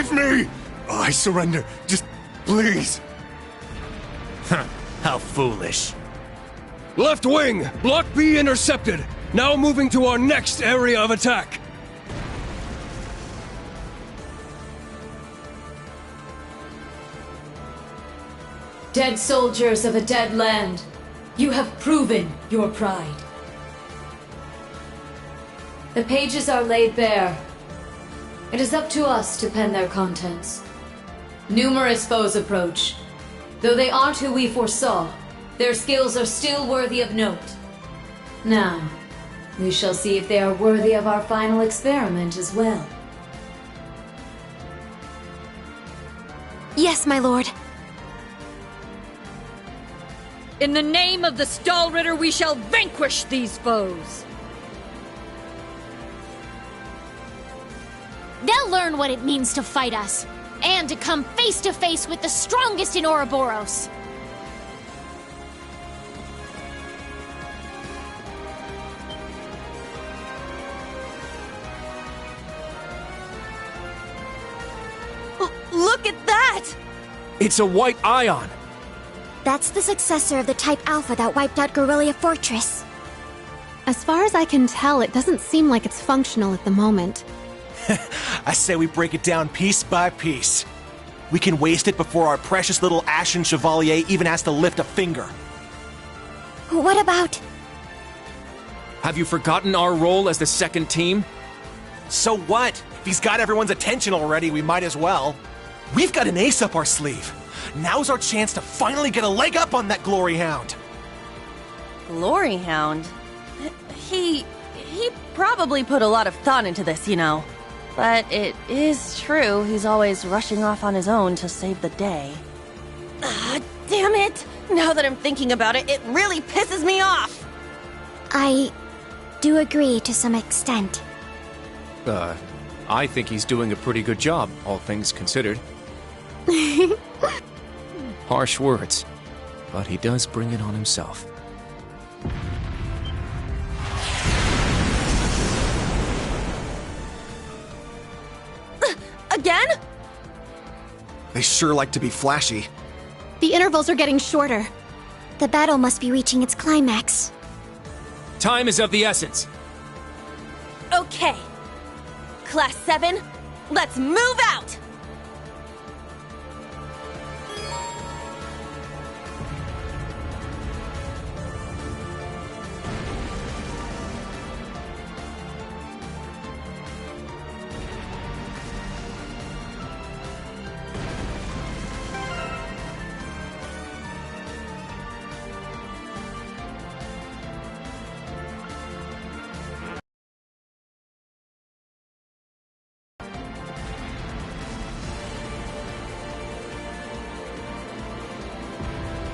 Leave me! I surrender. Just please. How foolish. Left wing! Block B intercepted! Now moving to our next area of attack! Dead soldiers of a dead land, you have proven your pride. The pages are laid bare. It is up to us to pen their contents. Numerous foes approach. Though they aren't who we foresaw, their skills are still worthy of note. Now, we shall see if they are worthy of our final experiment as well. Yes, my lord. In the name of the Stahlritter, we shall vanquish these foes! They'll learn what it means to fight us, and to come face to face with the strongest in Ouroboros. Look at that! It's a white ion! That's the successor of the Type Alpha that wiped out Guerrilla Fortress. As far as I can tell, it doesn't seem like it's functional at the moment. I say we break it down piece by piece. We can waste it before our precious little Ashen Chevalier even has to lift a finger. What about... Have you forgotten our role as the second team? So what? If he's got everyone's attention already, we might as well. We've got an ace up our sleeve. Now's our chance to finally get a leg up on that Glory Hound. Glory Hound? He probably put a lot of thought into this, you know. But it is true he's always rushing off on his own to save the day. Ah, damn it! Now that I'm thinking about it, it really pisses me off! I do agree to some extent. I think he's doing a pretty good job, all things considered. Harsh words, but he does bring it on himself. Again? They sure like to be flashy. The intervals are getting shorter. The battle must be reaching its climax. Time is of the essence. Okay. Class 7, let's move out!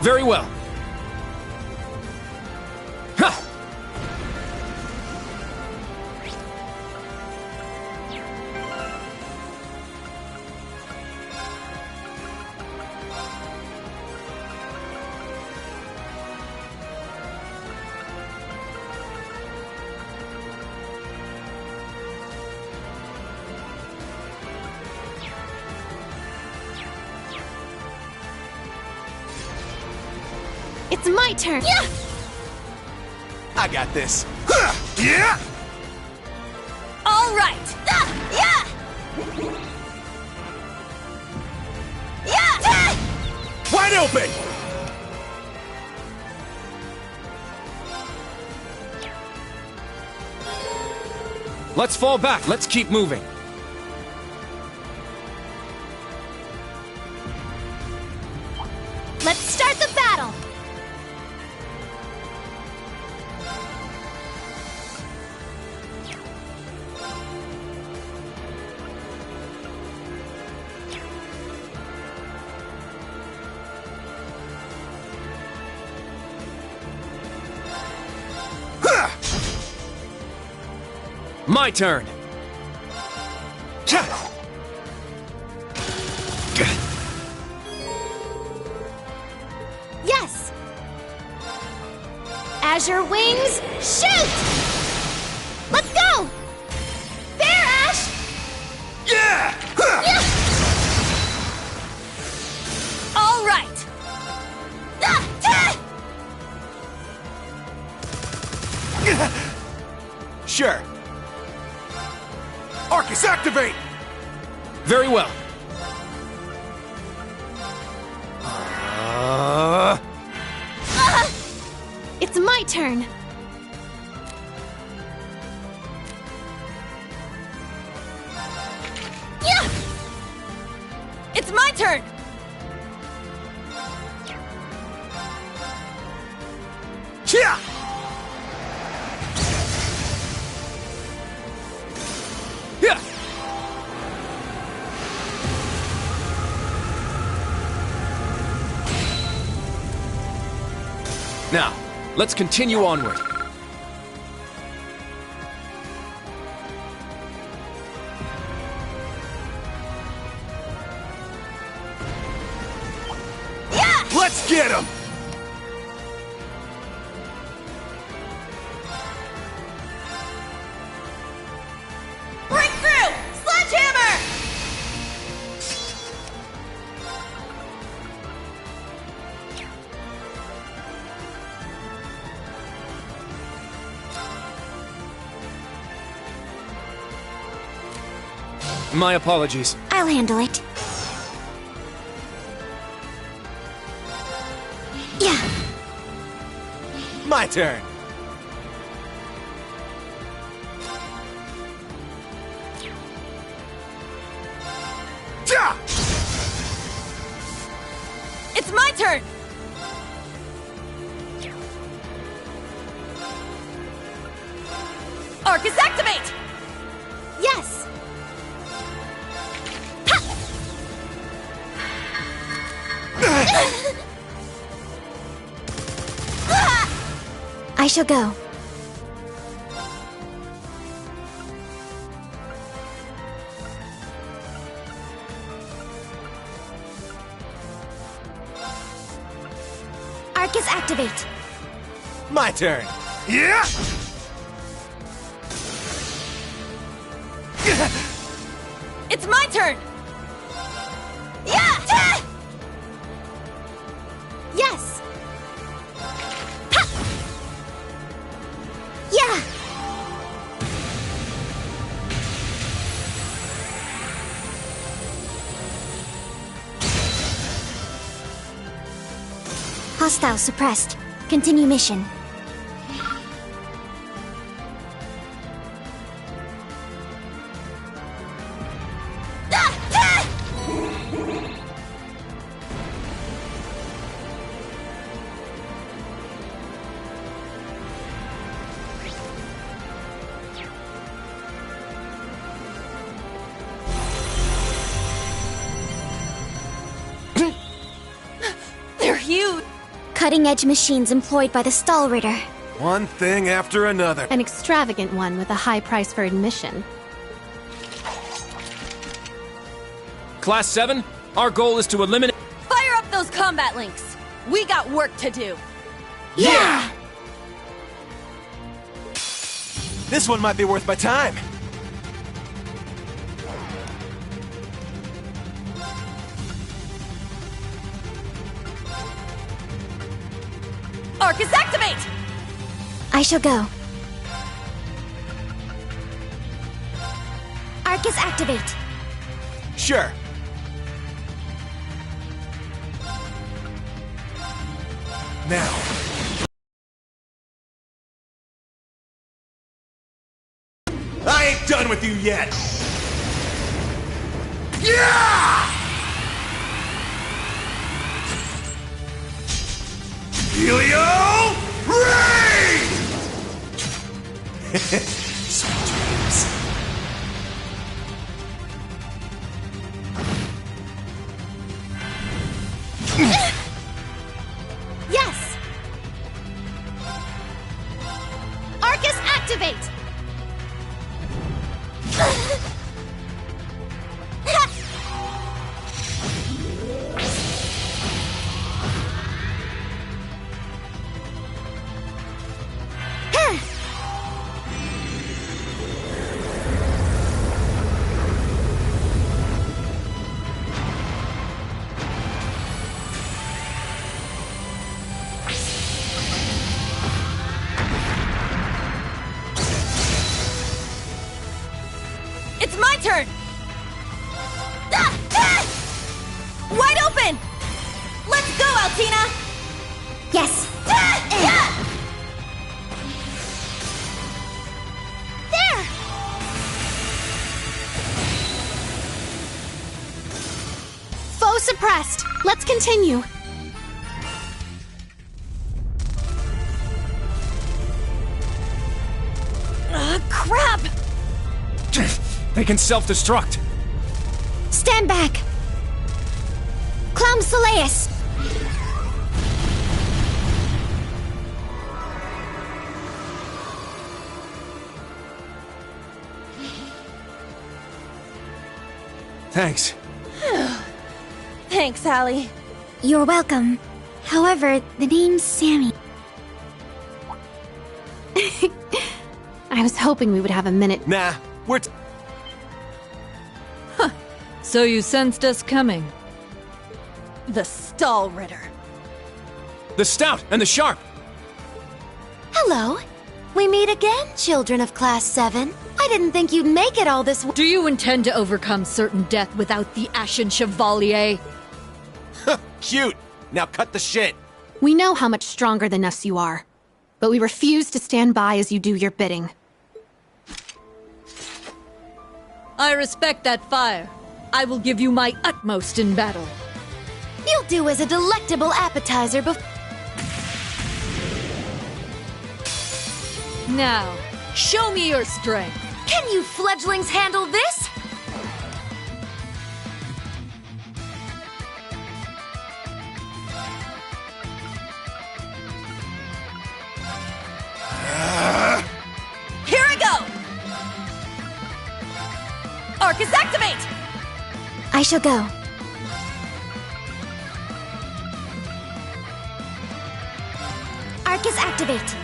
Very well. Ha! It's my turn! Yeah! I got this. Yeah! All right! Yeah! Yeah! Wide open! Let's fall back. Let's keep moving. Let's start the battle! My turn. Yes! Azure Wings, shoot! Let's go! There, Ash! Yeah! Yeah! Sure. Arcus, activate! Very well. It's my turn. Yeah! It's my turn! Chia! Yeah. Now, let's continue onward. Let's get him! Breakthrough! Sledgehammer! My apologies. I'll handle it. Yeah. My turn. Ja! It's my turn! Arcus, activate! Yes! I shall go. Arcus, activate. My turn. Yeah! It's my turn! Yeah! Yes! Ha! Yeah! Hostile suppressed. Continue mission. They're huge! Cutting-edge machines employed by the Stahlritter. One thing after another. An extravagant one with a high price for admission. Class 7, our goal is to eliminate... Fire up those combat links! We got work to do! Yeah! This one might be worth my time. Arcus, activate! I shall go. Arcus, activate. Sure. Now. I ain't done with you yet. Yeah! Helio Rain! Sweet dreams. Yes! Arcus, activate! turn! Wide open! Let's go, Altina! Yes. There! Foe suppressed. Let's continue. Crap! They can self-destruct. Stand back. Clown Soleus. Thanks. Thanks, Allie. You're welcome. However, the name's Sammy. I was hoping we would have a minute. Nah, we're So you sensed us coming. The Stahlritter. The Stout and the Sharp. Hello. We meet again, children of Class 7. I didn't think you'd make it all this way. Do you intend to overcome certain death without the Ashen Chevalier? cute. Now cut the shit. We know how much stronger than us you are, but we refuse to stand by as you do your bidding. I respect that fire. I will give you my utmost in battle. You'll do as a delectable appetizer Now, show me your strength. Can you fledglings handle this? Here I go! Arcus activate! I shall go. Arcus activate.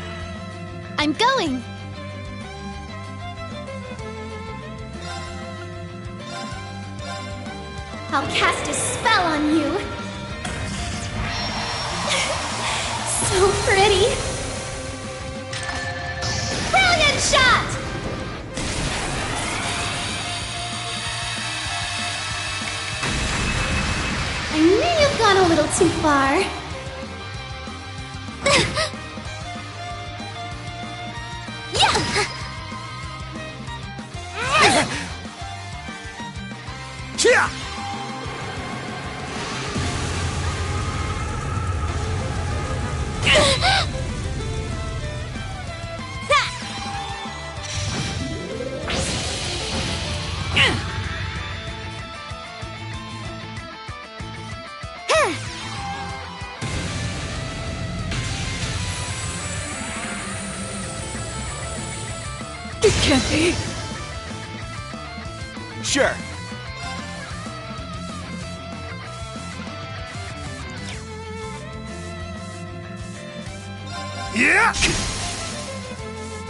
I'm going! I'll cast a spell on you! So pretty! Brilliant shot! I knew you've gone a little too far. Yeah! It can't be. Sure. Yeah!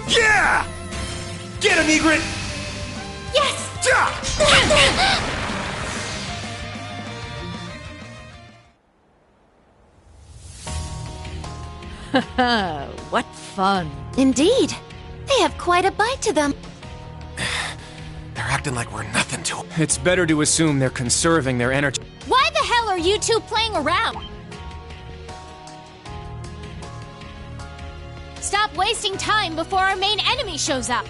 Yeah! Get him, Egret! Yes! What fun. Indeed. They have quite a bite to them. They're acting like we're nothing to them. It's better to assume they're conserving their energy. Why the hell are you two playing around? Stop wasting time before our main enemy shows up.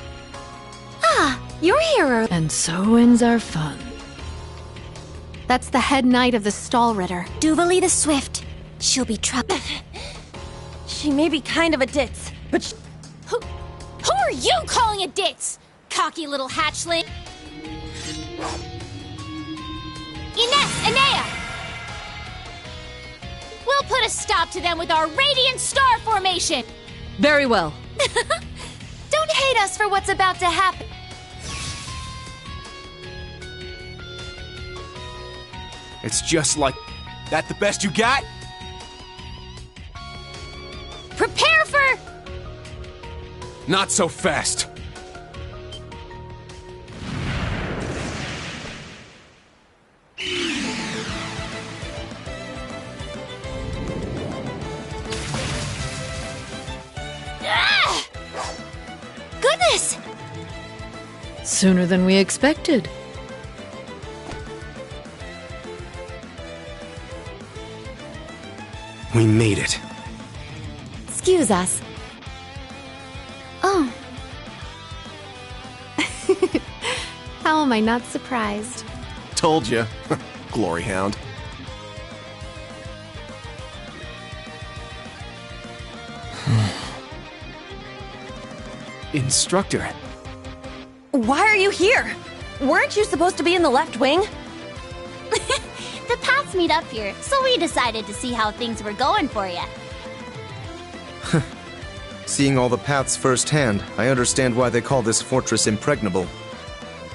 Ah, you're here. And so ends our fun. That's the head knight of the Stahlritter. Duvalie the Swift. She'll be trouble. She may be kind of a ditz, but Who are you calling a ditz? Cocky little hatchling. Ines, Enea! We'll put a stop to them with our Radiant Star Formation! Very well. Don't hate us for what's about to happen. It's just like... That the best you got? Prepare for... Not so fast. Goodness! Sooner than we expected. We made it. Excuse us. Oh. How am I not surprised? Told you. Glory Hound. Instructor. Why are you here? Weren't you supposed to be in the left wing? The Pats meet up here, so we decided to see how things were going for you. Seeing all the paths firsthand, I understand why they call this fortress impregnable.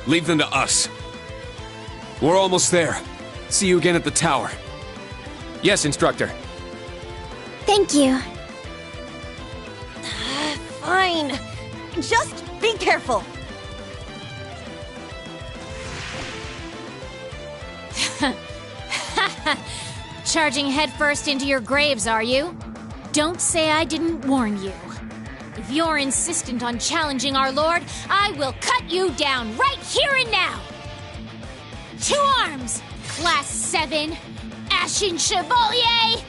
Leave them to us. We're almost there. See you again at the tower. Yes, Instructor. Thank you. Fine. Just be careful. Charging headfirst into your graves, are you? Don't say I didn't warn you. If you're insistent on challenging our Lord, I will cut you down right here and now! 2 arms! Class 7, Ashen Chevalier!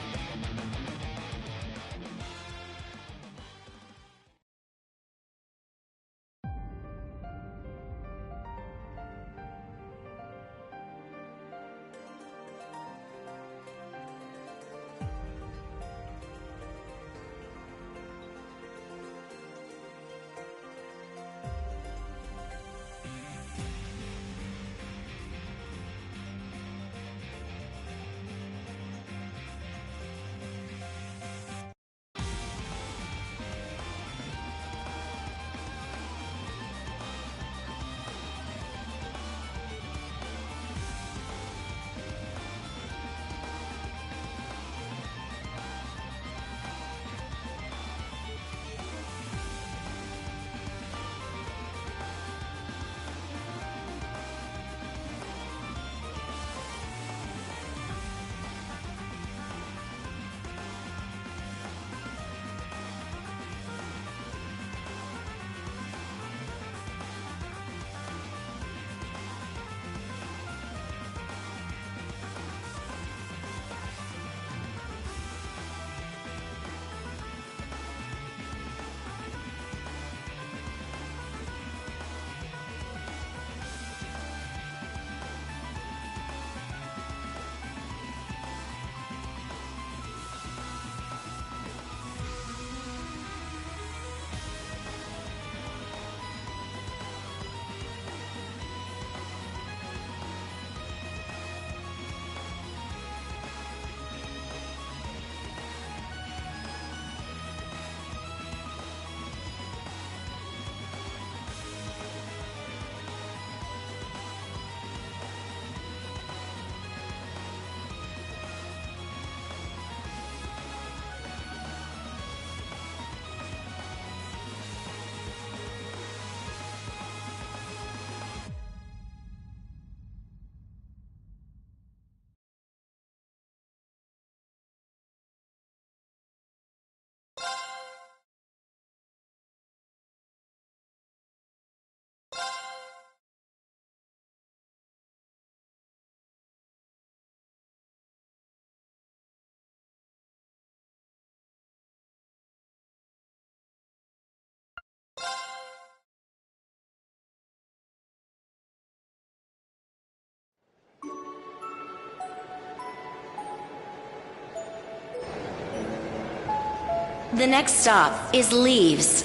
The next stop is Leaves.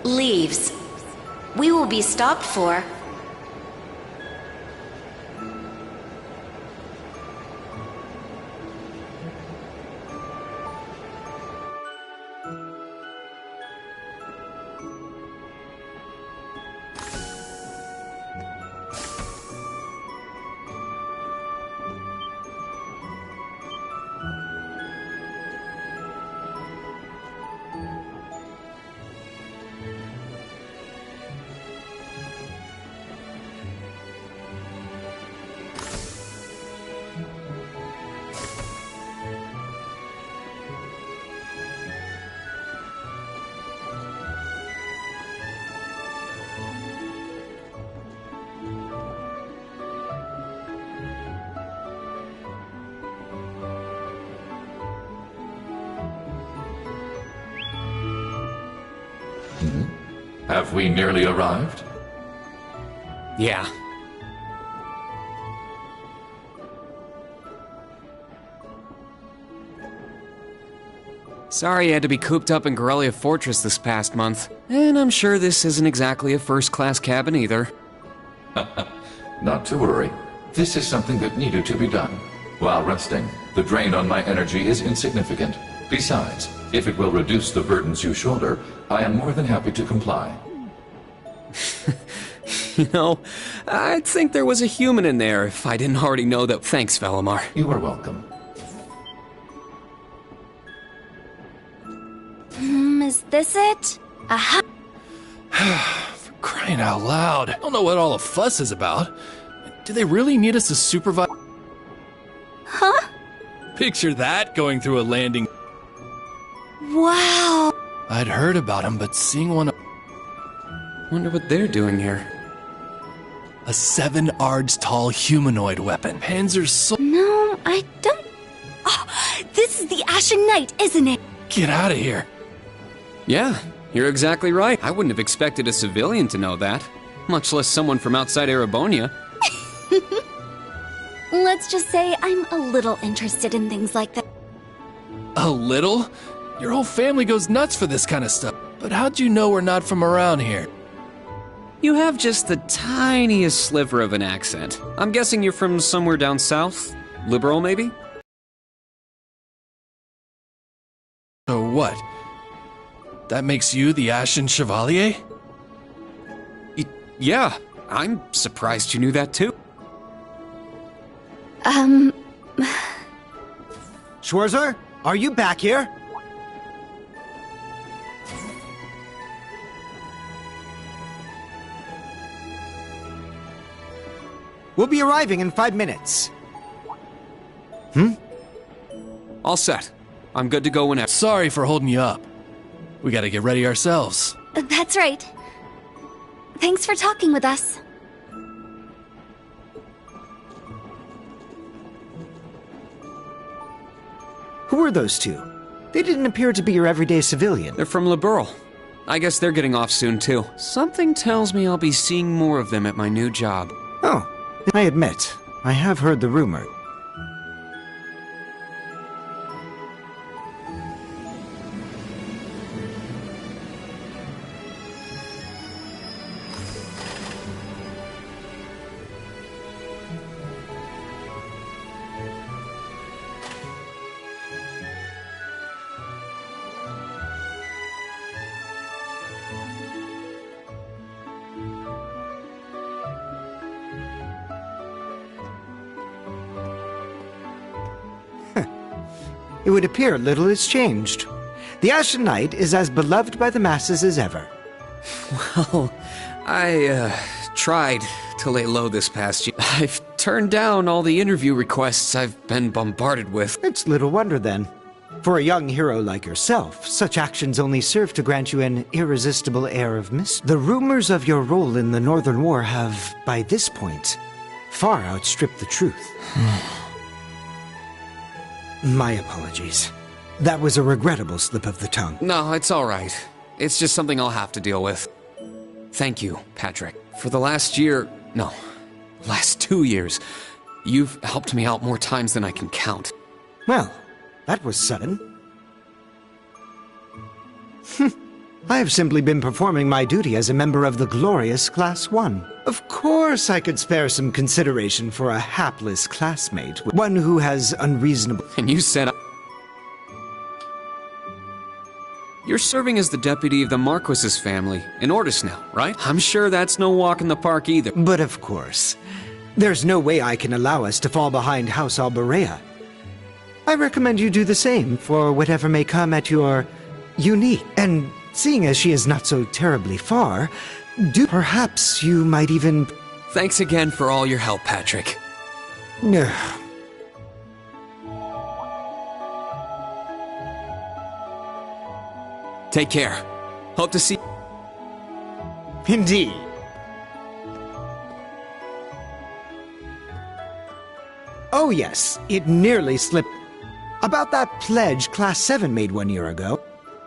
Leaves. We will be stopped for... Have we nearly arrived? Yeah. Sorry you had to be cooped up in Corellia Fortress this past month. And I'm sure this isn't exactly a first-class cabin either. Not to worry. This is something that needed to be done. While resting, the drain on my energy is insignificant. Besides, if it will reduce the burdens you shoulder, I am more than happy to comply. You know, I'd think there was a human in there if I didn't already know that. Thanks, Valimar. You are welcome. Is this it? Aha! For crying out loud. I don't know what all the fuss is about. Do they really need us to supervise? Huh? Picture that going through a landing. Wow! I'd heard about him, but seeing one... Wonder what they're doing here. A 7 ards tall humanoid weapon. Panzer so... No, I don't... Oh, this is the Ashen Knight, isn't it? Get out of here. Yeah, you're exactly right. I wouldn't have expected a civilian to know that, much less someone from outside Erebonia. Let's just say I'm a little interested in things like that. A little? Your whole family goes nuts for this kind of stuff. But how'd you know we're not from around here? You have just the tiniest sliver of an accent. I'm guessing you're from somewhere down south? Liberal, maybe? So what? That makes you the Ashen Chevalier? Yeah, I'm surprised you knew that too. Schwarzer, are you back here? We'll be arriving in 5 minutes. All set. I'm good to go whenever. Sorry for holding you up. We gotta get ready ourselves. That's right. Thanks for talking with us. Who are those two? They didn't appear to be your everyday civilian. They're from Liberal. I guess they're getting off soon too. Something tells me I'll be seeing more of them at my new job. Oh, I admit, I have heard the rumor. It would appear little has changed. The Ashen Knight is as beloved by the masses as ever. Well, I, tried to lay low this past year. I've turned down all the interview requests I've been bombarded with. It's little wonder then. For a young hero like yourself, such actions only serve to grant you an irresistible air of mystery. The rumors of your role in the Northern War have, by this point, far outstripped the truth. My apologies. That was a regrettable slip of the tongue. No, it's all right. It's just something I'll have to deal with. Thank you, Patrick. For the last 2 years, you've helped me out more times than I can count. Well, that was sudden. I have simply been performing my duty as a member of the glorious Class 1. Of course I could spare some consideration for a hapless classmate, one who has unreasonable... And you said... You're serving as the deputy of the Marquis's family in Ordis now, right? I'm sure that's no walk in the park either. But of course. There's no way I can allow us to fall behind House Alberea. I recommend you do the same for whatever may come at your unique. And seeing as she is not so terribly far, perhaps you might even... Thanks again for all your help, Patrick. Take care. Hope to see... Indeed. Oh yes, it nearly slipped. About that pledge Class 7 made 1 year ago.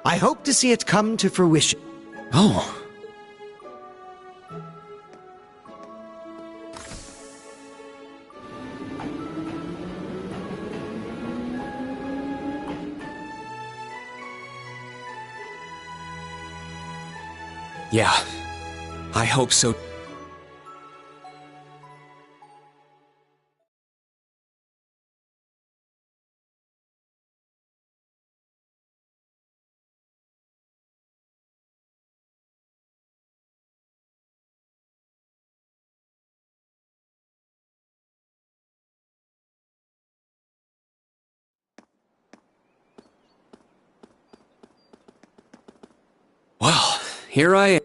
I hope to see it come to fruition. Oh. Yeah, I hope so. Well, here I am.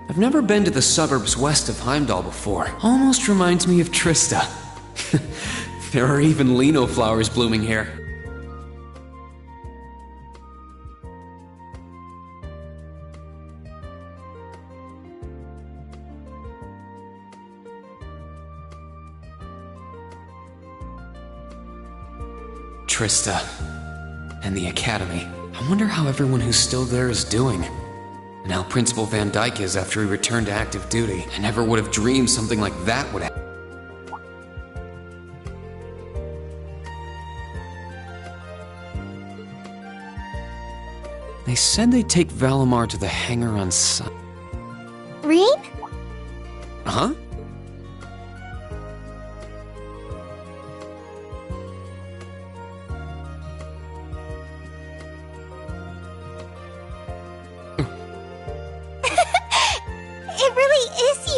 I've never been to the suburbs west of Heimdall before. Almost reminds me of Trista. There are even lino flowers blooming here. Trista. And the Academy. I wonder how everyone who's still there is doing. And how Principal Van Dyke is after he returned to active duty. I never would have dreamed something like that would happen. They said they'd take Valimar to the hangar on site. Rean? Huh?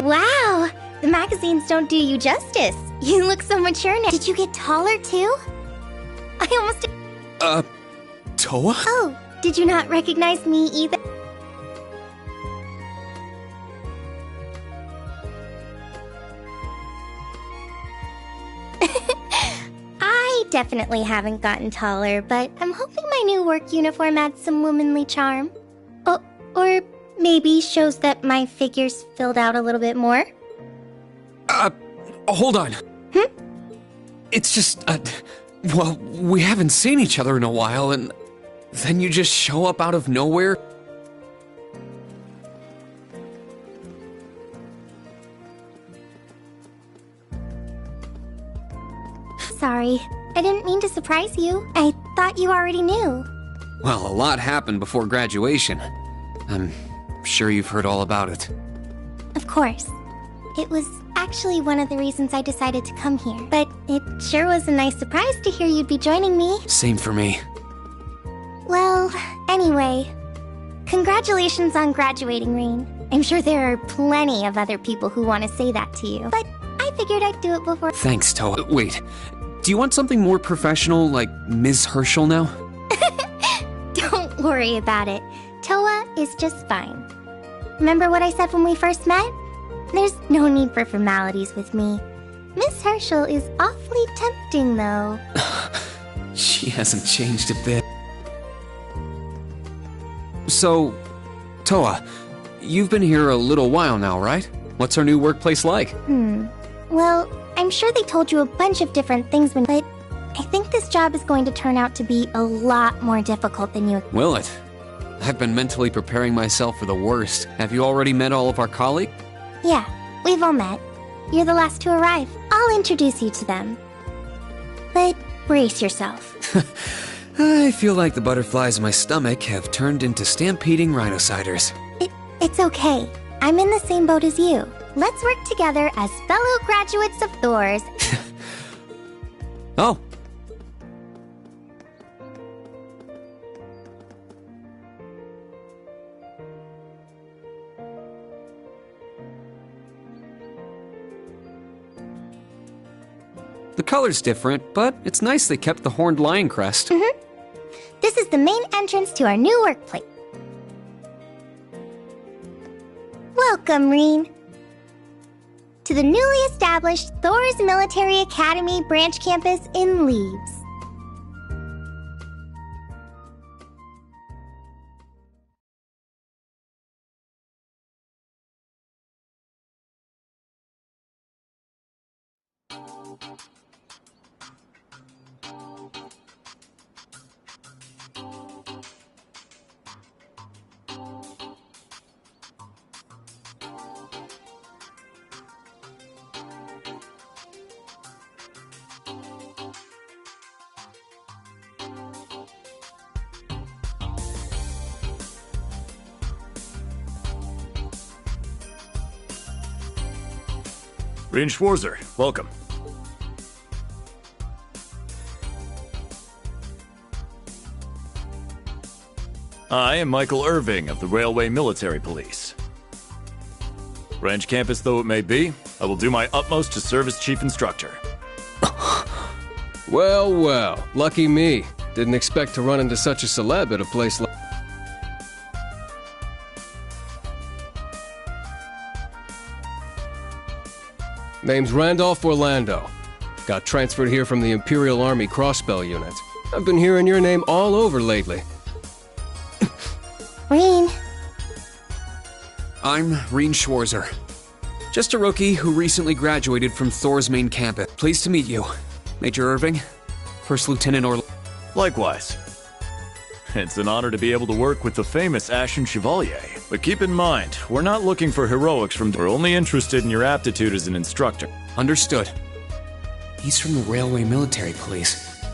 Wow! The magazines don't do you justice. You look so mature now. Did you get taller too? I almost... Toa? Oh, did you not recognize me either? I definitely haven't gotten taller, but I'm hoping my new work uniform adds some womanly charm. Oh, or... maybe shows that my figure's filled out a little bit more? Hold on. It's just, well, we haven't seen each other in a while, and then you just show up out of nowhere? Sorry, I didn't mean to surprise you. I thought you already knew. Well, a lot happened before graduation. I'm sure you've heard all about it. Of course. It was actually one of the reasons I decided to come here. But it sure was a nice surprise to hear you'd be joining me. Same for me. Well, anyway, congratulations on graduating, Rean. I'm sure there are plenty of other people who want to say that to you, but I figured I'd do it before. Thanks, Toa. Wait, do you want something more professional, like Ms. Herschel now? Don't worry about it. Toa is just fine. Remember what I said when we first met? There's no need for formalities with me. Miss Herschel is awfully tempting, though. She hasn't changed a bit. So, Toa, you've been here a little while now, right? What's our new workplace like? Well, I'm sure they told you a bunch of different things but I think this job is going to turn out to be a lot more difficult than you... Will it? I've been mentally preparing myself for the worst. Have you already met all of our colleagues? Yeah, we've all met. You're the last to arrive. I'll introduce you to them. But brace yourself. I feel like the butterflies in my stomach have turned into stampeding rhinociders. It's okay. I'm in the same boat as you. Let's work together as fellow graduates of Thors. Oh. The color's different, but it's nice they kept the horned lion crest. This is the main entrance to our new workplace. Welcome, Reen, to the newly established Thor's Military Academy branch campus in Leaves. Reen Schwarzer, welcome. I am Michael Irving of the Railway Military Police. Branch campus though it may be, I will do my utmost to serve as chief instructor. Well, well, lucky me. Didn't expect to run into such a celeb at a place like... Name's Randolph Orlando. Got transferred here from the Imperial Army Crossbell Unit. I've been hearing your name all over lately. Reen. I'm Reen Schwarzer. Just a rookie who recently graduated from Thor's main campus. Pleased to meet you, Major Irving, First Lieutenant Orlando. Likewise. It's an honor to be able to work with the famous Ashen Chevalier. But keep in mind, we're not looking for heroics from... We're only interested in your aptitude as an instructor. Understood. He's from the Railway Military Police.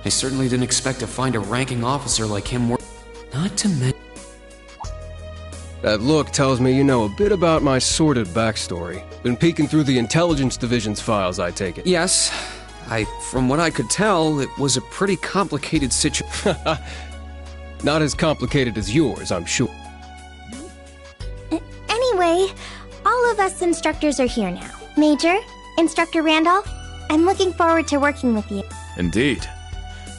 I certainly didn't expect to find a ranking officer like him Not to mention... That look tells me you know a bit about my sordid backstory. Been peeking through the Intelligence Division's files, I take it. Yes. From what I could tell, it was a pretty complicated situation. Not as complicated as yours, I'm sure. Anyway, all of us instructors are here now. Major, Instructor Randolph, I'm looking forward to working with you. Indeed.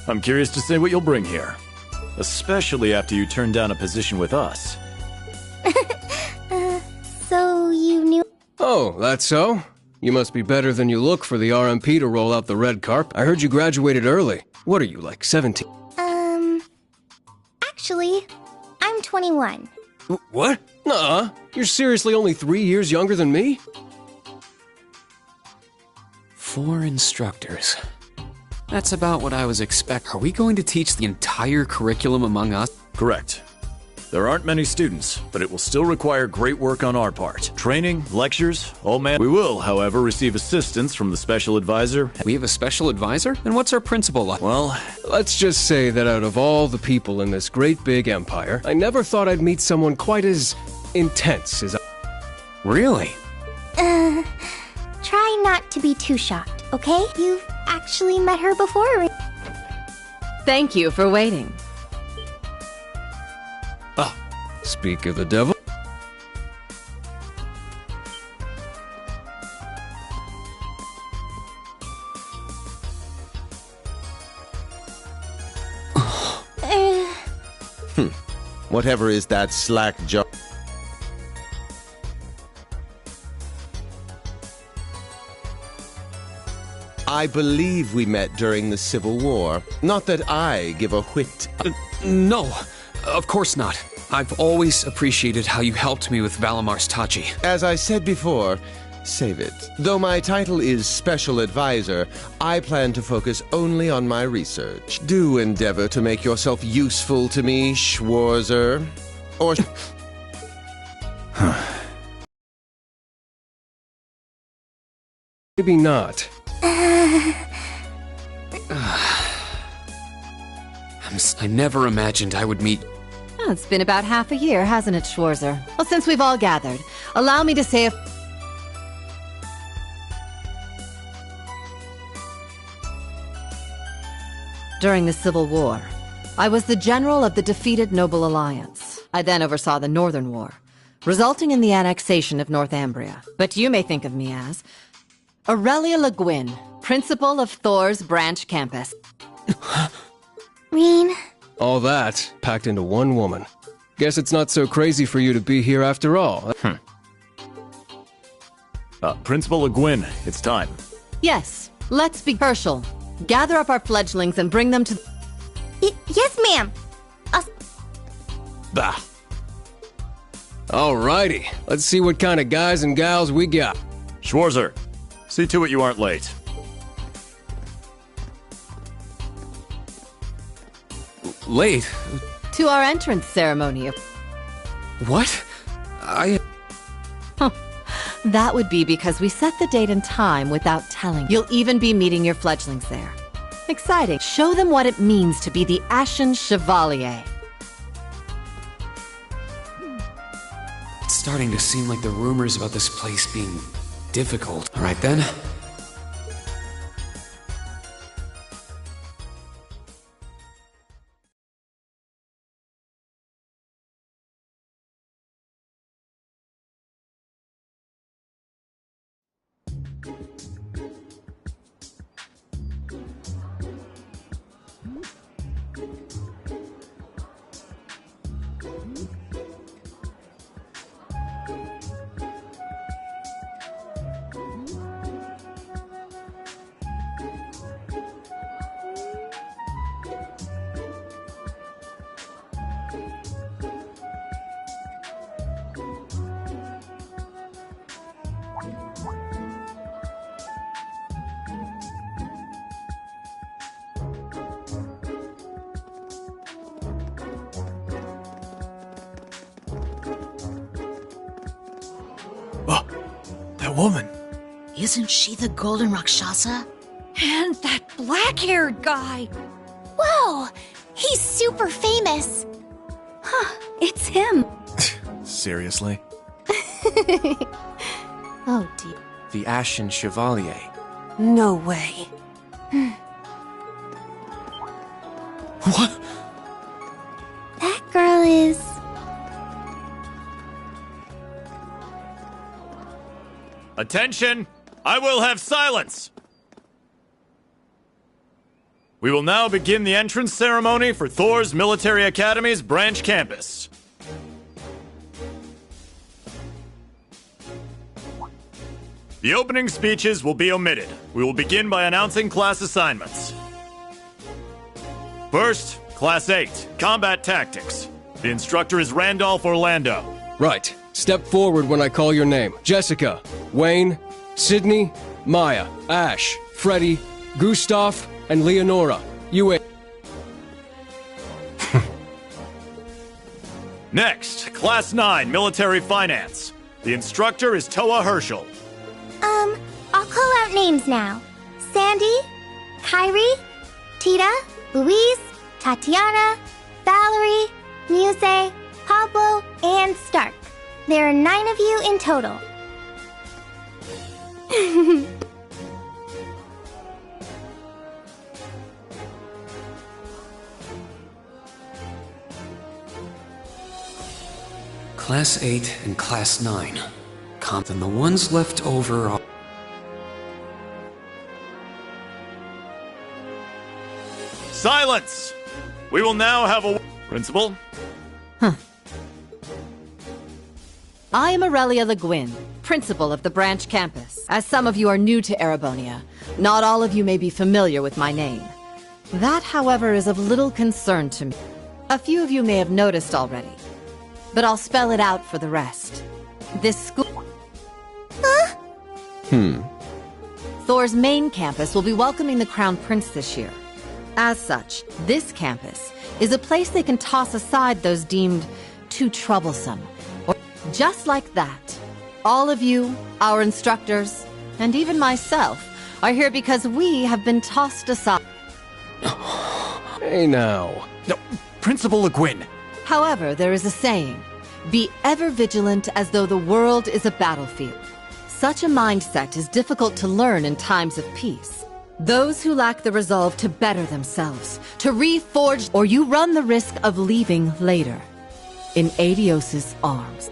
I'm curious to see what you'll bring here. Especially after you turn down a position with us. So you knew... Oh, that's so? You must be better than you look for the RMP to roll out the red carpet. I heard you graduated early. What are you, like 17? Actually, I'm 21. What? Nuh-uh. You're seriously only 3 years younger than me? 4 instructors. That's about what I was expecting. Are we going to teach the entire curriculum among us? Correct. There aren't many students, but it will still require great work on our part. Training, lectures, We will, however, receive assistance from the special advisor. We have a special advisor? And what's our principal like? Well, let's just say that out of all the people in this great big empire, I never thought I'd meet someone quite as intense as I... Really? Try not to be too shocked, okay? You've actually met her before. Thank you for waiting. Ah, speak of the devil. Whatever is that slack jaw. I believe we met during the Civil War. Not that I give a whit. No, of course not. I've always appreciated how you helped me with Valamar's Tachi. As I said before, save it. Though my title is Special Advisor, I plan to focus only on my research. Do endeavor to make yourself useful to me, Schwarzer. Or... Maybe not. I never imagined I would meet... Oh, it's been about half a year, hasn't it, Schwarzer? Well, since we've all gathered, allow me to say a... During the Civil War, I was the general of the defeated Noble Alliance. I then oversaw the Northern War, resulting in the annexation of Northumbria. But you may think of me as Aurelia Le Guin, principal of Thor's branch campus. Rean. All that packed into one woman. Guess it's not so crazy for you to be here after all. Principal Le Guin, it's time. Yes, let's be Herschel. Gather up our fledglings and bring them to... Yes, ma'am. Bah. Alrighty, let's see what kind of guys and gals we got. Schwarzer, see to it you aren't late. Late? To our entrance ceremony. What? That would be because we set the date and time without telling. You'll even be meeting your fledglings there. Exciting. Show them what it means to be the Ashen Chevalier. It's starting to seem like the rumors about this place being difficult. All right then. That woman. Isn't she the Golden Rakshasa? And that black-haired guy! Whoa! He's super famous! Huh, it's him. Seriously? Oh, dear. The Ashen Chevalier. No way. What? That girl is... Attention! I will have silence! We will now begin the entrance ceremony for Thor's Military Academy's branch campus. The opening speeches will be omitted. We will begin by announcing class assignments. First, Class 8, Combat Tactics. The instructor is Randolph Orlando. Right. Step forward when I call your name. Jessica, Wayne, Sydney, Maya, Ash, Freddy, Gustav, and Leonora. You in. Next, Class 9, Military Finance. The instructor is Toa Herschel. I'll call out names now. Sandy, Kyrie, Tita, Louise, Tatiana, Valerie, Muse, Pablo, and Stark. There are 9 of you in total. Class 8 and Class 9. And the ones left over are... Silence! We will now have a... Principal? I am Aurelia Le Guin, principal of the branch campus. As some of you are new to Erebonia, not all of you may be familiar with my name. That, however, is of little concern to me. A few of you may have noticed already, but I'll spell it out for the rest. This school... Thor's main campus will be welcoming the Crown Prince this year. As such, this campus is a place they can toss aside those deemed too troublesome. Or just like that, all of you, our instructors, and even myself, are here because we have been tossed aside. Hey now. No, Principal Le Guin. However, there is a saying, be ever vigilant as though the world is a battlefield. Such a mindset is difficult to learn in times of peace. Those who lack the resolve to better themselves, to reforge, or you run the risk of leaving later in Aidios's arms.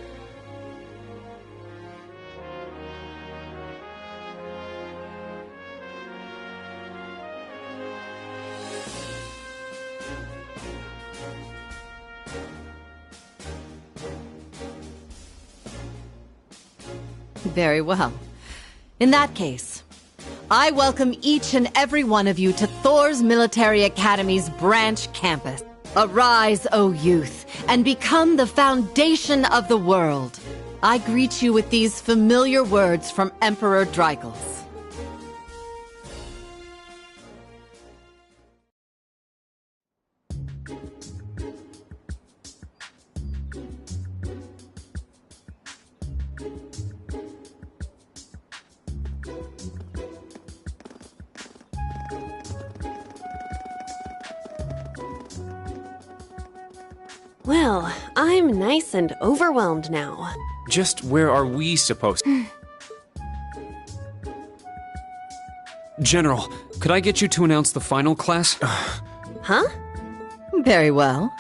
Very well. In that case, I welcome each and every one of you to Thor's Military Academy's branch campus. Arise, O youth, and become the foundation of the world. I greet you with these familiar words from Emperor Dreikels. Well, I'm nice and overwhelmed now. Just where are we supposed to? General, could I get you to announce the final class? Huh? Very well.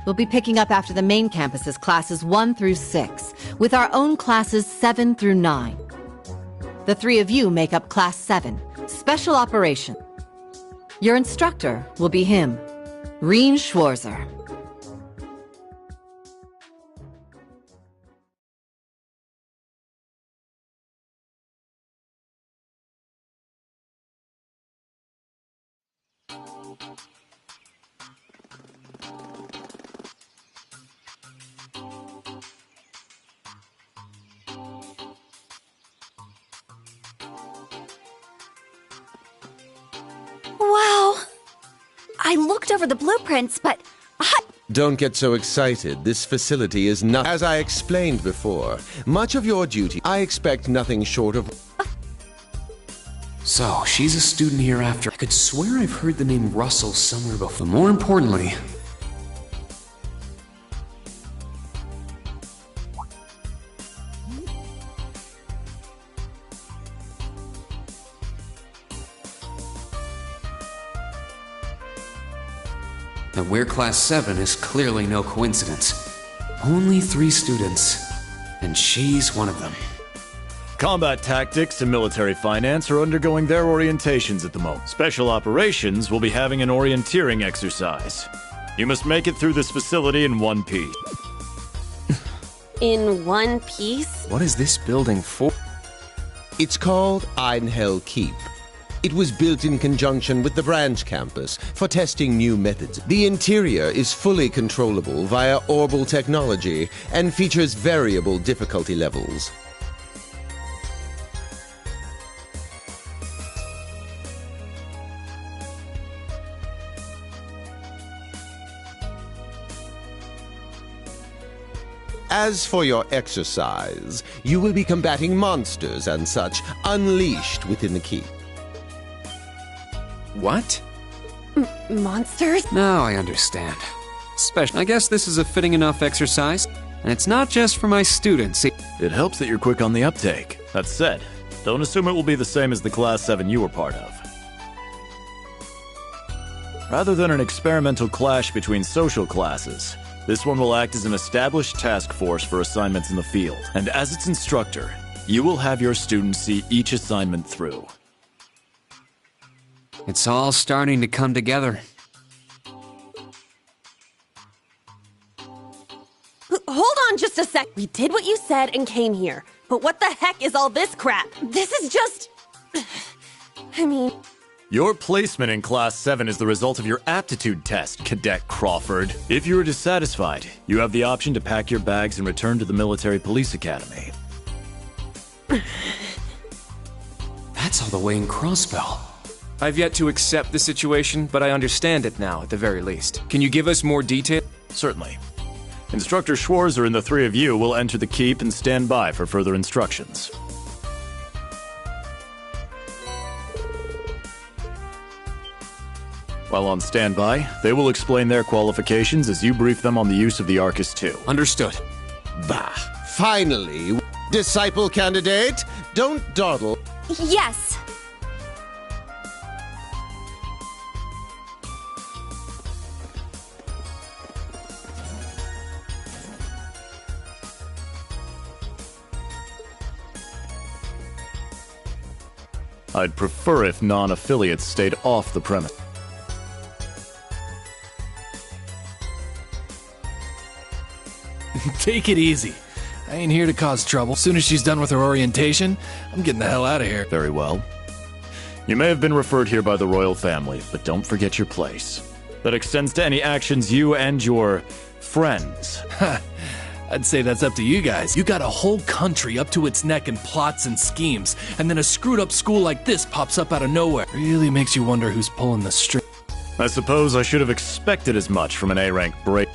We'll be picking up after the main campus's classes 1 through 6, with our own classes 7 through 9. The 3 of you make up Class 7, Special Operations. Your instructor will be him, Reen Schwarzer. Wow! I looked over the blueprints, but Don't get so excited. This facility is not... As I explained before, much of your duty, I expect nothing short of... So, she's a student here after. I could swear I've heard the name Russell somewhere before. But more importantly... that we're Class 7 is clearly no coincidence. Only 3 students, and she's one of them. Combat tactics and military finance are undergoing their orientations at the moment. Special operations will be having an orienteering exercise. You must make it through this facility in one piece. In one piece? What is this building for? It's called Einhell Keep. It was built in conjunction with the branch campus for testing new methods. The interior is fully controllable via Orbal technology and features variable difficulty levels. As for your exercise, you will be combating monsters and such unleashed within the keep. What? Monsters? Now I understand. I guess this is a fitting enough exercise, and it's not just for my students. It helps that you're quick on the uptake. That said, don't assume it will be the same as the Class 7 you were part of. Rather than an experimental clash between social classes, this one will act as an established task force for assignments in the field. And as its instructor, you will have your students see each assignment through. It's all starting to come together. Hold on just a sec. We did what you said and came here. But what the heck is all this crap? This is just... I mean... Your placement in Class 7 is the result of your aptitude test, Cadet Crawford. If you are dissatisfied, you have the option to pack your bags and return to the Military Police Academy. That's all the way in Crossbell. I've yet to accept the situation, but I understand it now, at the very least. Can you give us more detail? Certainly. Instructor Schwarzer and the 3 of you will enter the keep and stand by for further instructions. While on standby, they will explain their qualifications as you brief them on the use of the Arcus II. Understood. Bah! Finally! Disciple candidate, don't dawdle. yes. I'd prefer if non-affiliates stayed off the premise. Take it easy. I ain't here to cause trouble. As soon as she's done with her orientation, I'm getting the hell out of here. Very well. You may have been referred here by the royal family, but don't forget your place. That extends to any actions you and your friends. I'd say that's up to you guys. You got a whole country up to its neck in plots and schemes, and then a screwed up school like this pops up out of nowhere. Really makes you wonder who's pulling the string. I suppose I should have expected as much from an A-rank break.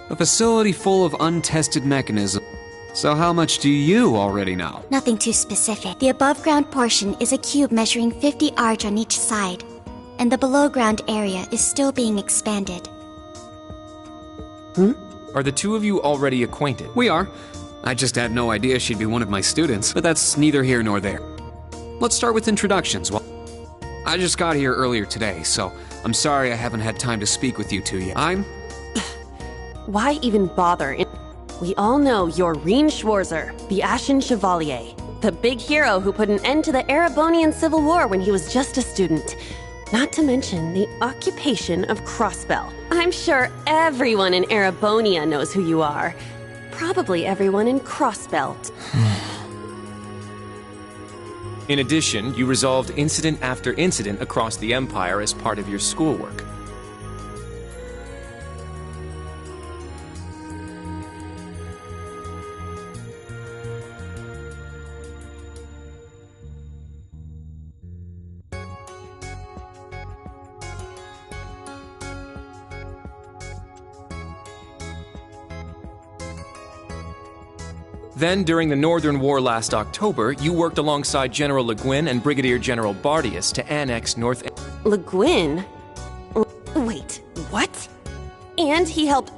A facility full of untested mechanisms. So how much do you already know? Nothing too specific. The above-ground portion is a cube measuring 50 arch on each side, and the below-ground area is still being expanded. Are the two of you already acquainted? We are. I just had no idea she'd be one of my students, but that's neither here nor there. Let's start with introductions. Well, I just got here earlier today, so I'm sorry I haven't had time to speak with you two yet. Why even bother? We all know you're Reen Schwarzer, the Ashen Chevalier, the big hero who put an end to the Erebonian Civil War when he was just a student. Not to mention the occupation of Crossbell. I'm sure everyone in Erebonia knows who you are. Probably everyone in Crossbell. In addition, you resolved incident after incident across the Empire as part of your schoolwork. Then, during the Northern War last October, you worked alongside General Le Guin and Brigadier General Bardius to annex North... Le Guin? Wait, what? And he helped...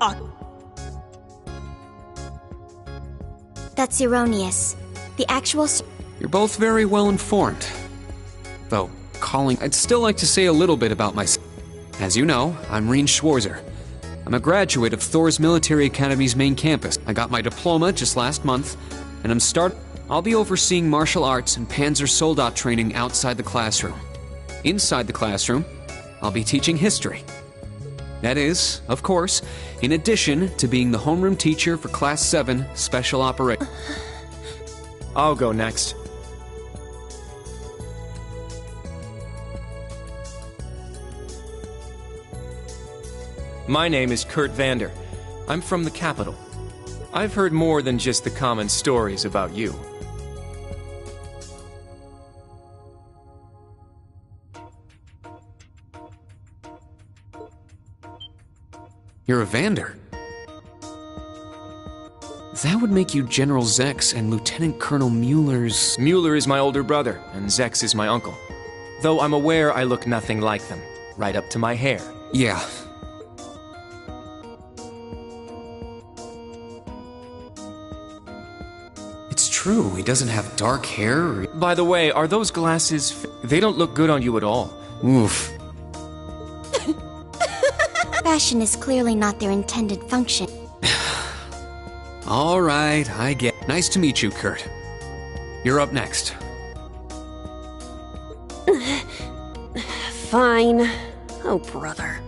That's erroneous. The actual... You're both very well informed. Though, I'd still like to say a little bit about myself. As you know, I'm Reen Schwarzer. I'm a graduate of Thor's Military Academy's main campus. I got my diploma just last month, and I'll be overseeing martial arts and Panzer Soldat training outside the classroom. Inside the classroom, I'll be teaching history. That is, of course, in addition to being the homeroom teacher for Class 7 Special Operations. I'll go next. My name is Kurt Vander. I'm from the capital. I've heard more than just the common stories about you. You're a Vander. That would make you General Zex and Lieutenant Colonel Mueller's... Mueller is my older brother, and Zex is my uncle. Though I'm aware I look nothing like them, right up to my hair. Yeah. It's true, he doesn't have dark hair or... By the way, are those glasses... They don't look good on you at all. Oof. Fashion is clearly not their intended function. All right, I get... Nice to meet you, Kurt. You're up next. Fine. Oh, brother.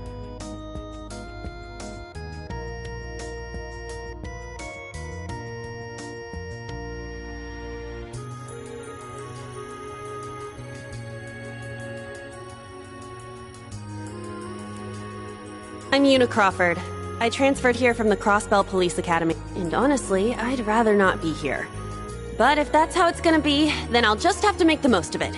I'm Una Crawford. I transferred here from the Crossbell Police Academy, and honestly, I'd rather not be here. But if that's how it's gonna be, then I'll just have to make the most of it.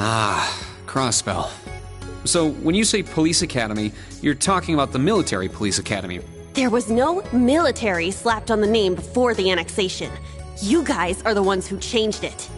Ah, Crossbell. So, when you say police academy, you're talking about the military police academy. There was no military slapped on the name before the annexation. You guys are the ones who changed it.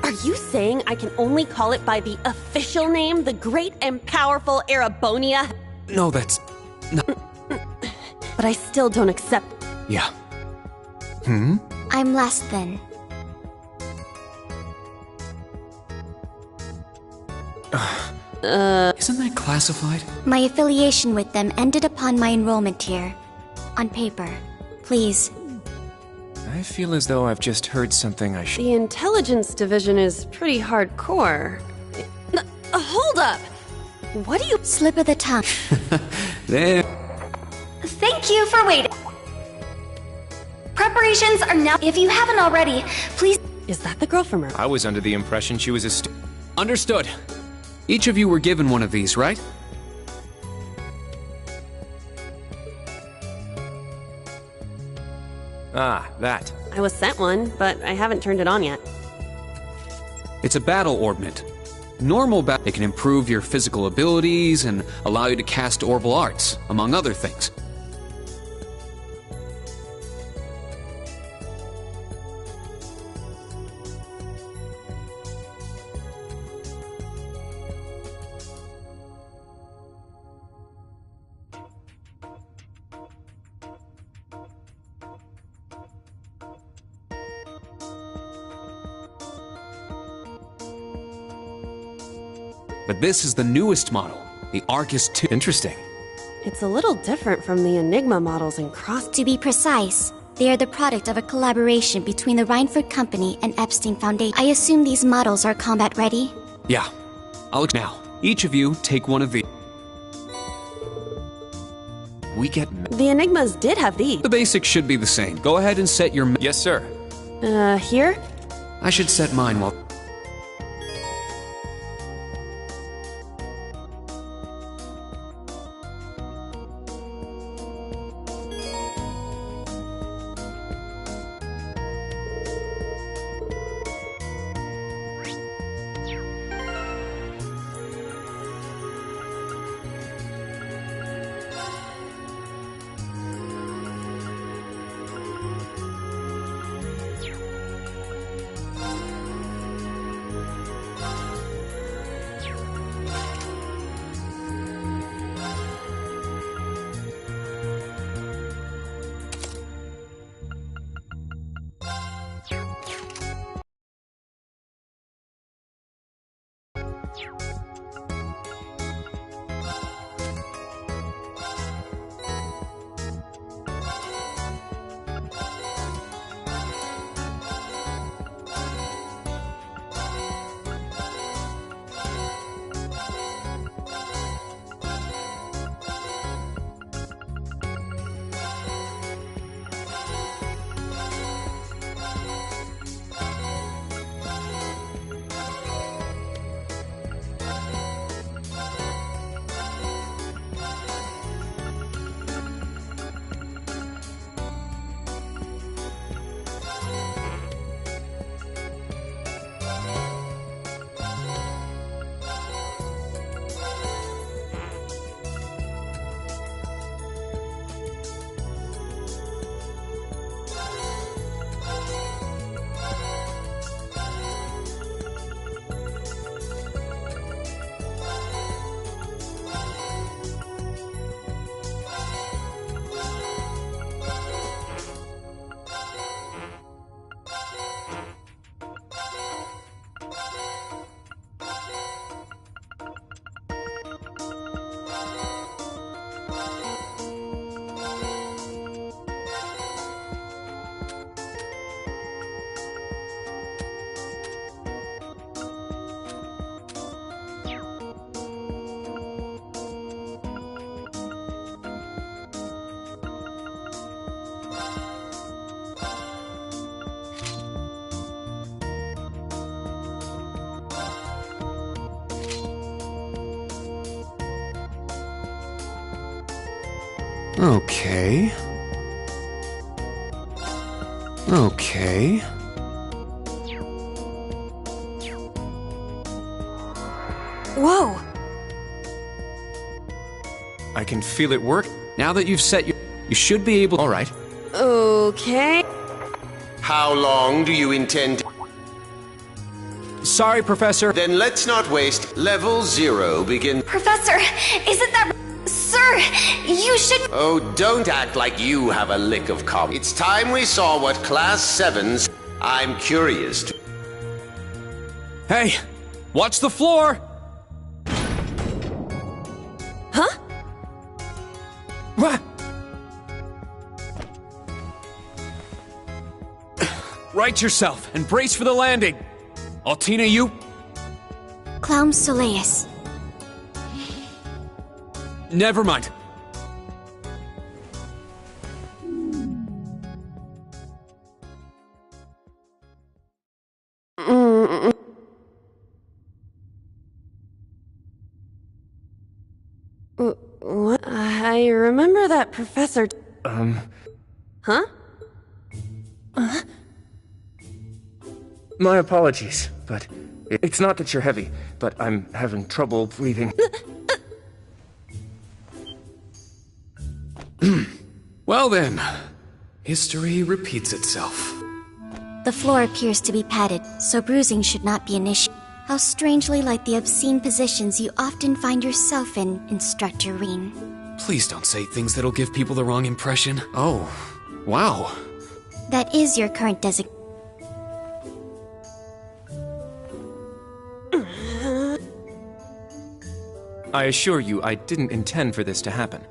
Are you saying I can only call it by the official name, the great and powerful Erebonia? No, that's... no. But I still don't accept... Yeah. I'm last then. Isn't that classified? My affiliation with them ended upon my enrollment here. On paper. Please. I feel as though I've just heard something I should... The intelligence division is pretty hardcore. Hold up! What do you... Slip of the tongue. There. Thank you for waiting. Preparations are now... If you haven't already, please... Is that the girl from her? I was under the impression she was a Understood. Each of you were given one of these, right? Ah, that. I was sent one, but I haven't turned it on yet. It's a battle orbment. Normal battle. It can improve your physical abilities and allow you to cast orbital arts, among other things. But this is the newest model, the Arcus 2. Interesting. It's a little different from the Enigma models in Cross. To be precise, they are the product of a collaboration between the Reinford Company and Epstein Foundation. I assume these models are combat ready? Yeah. Now, each of you take one of these. We get... The Enigmas did have these. The basics should be the same. Go ahead and set your... Yes, sir. Here? I should set mine while... Okay. Okay. Whoa! I can feel it work. Now that you've set your... You should be able... Alright. Okay. How long do you intend to... Sorry, Professor. Then let's not waste. Level 0 begin... Professor, isn't that... Sir, you should... Oh, don't act like you have a lick of common. It's time we saw what Class 7's... I'm curious to... Hey! Watch the floor! Huh? What? Right yourself and brace for the landing. Altina, you... Clown Soleus. Never mind. What? I remember that professor... Huh? My apologies, but it's not that you're heavy, but I'm having trouble breathing. Well then, history repeats itself. The floor appears to be padded, so bruising should not be an issue. How strangely like the obscene positions you often find yourself in, Instructor Reen. Please don't say things that'll give people the wrong impression. Oh, wow. That is your current designation. I assure you, I didn't intend for this to happen.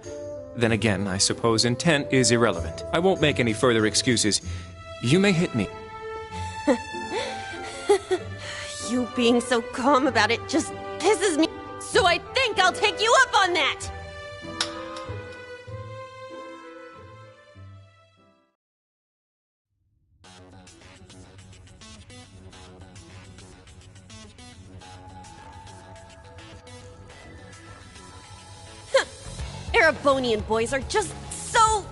Then again, I suppose intent is irrelevant. I won't make any further excuses. You may hit me. You being so calm about it just pisses me. So I think I'll take you up on that! Erebonian boys are just so...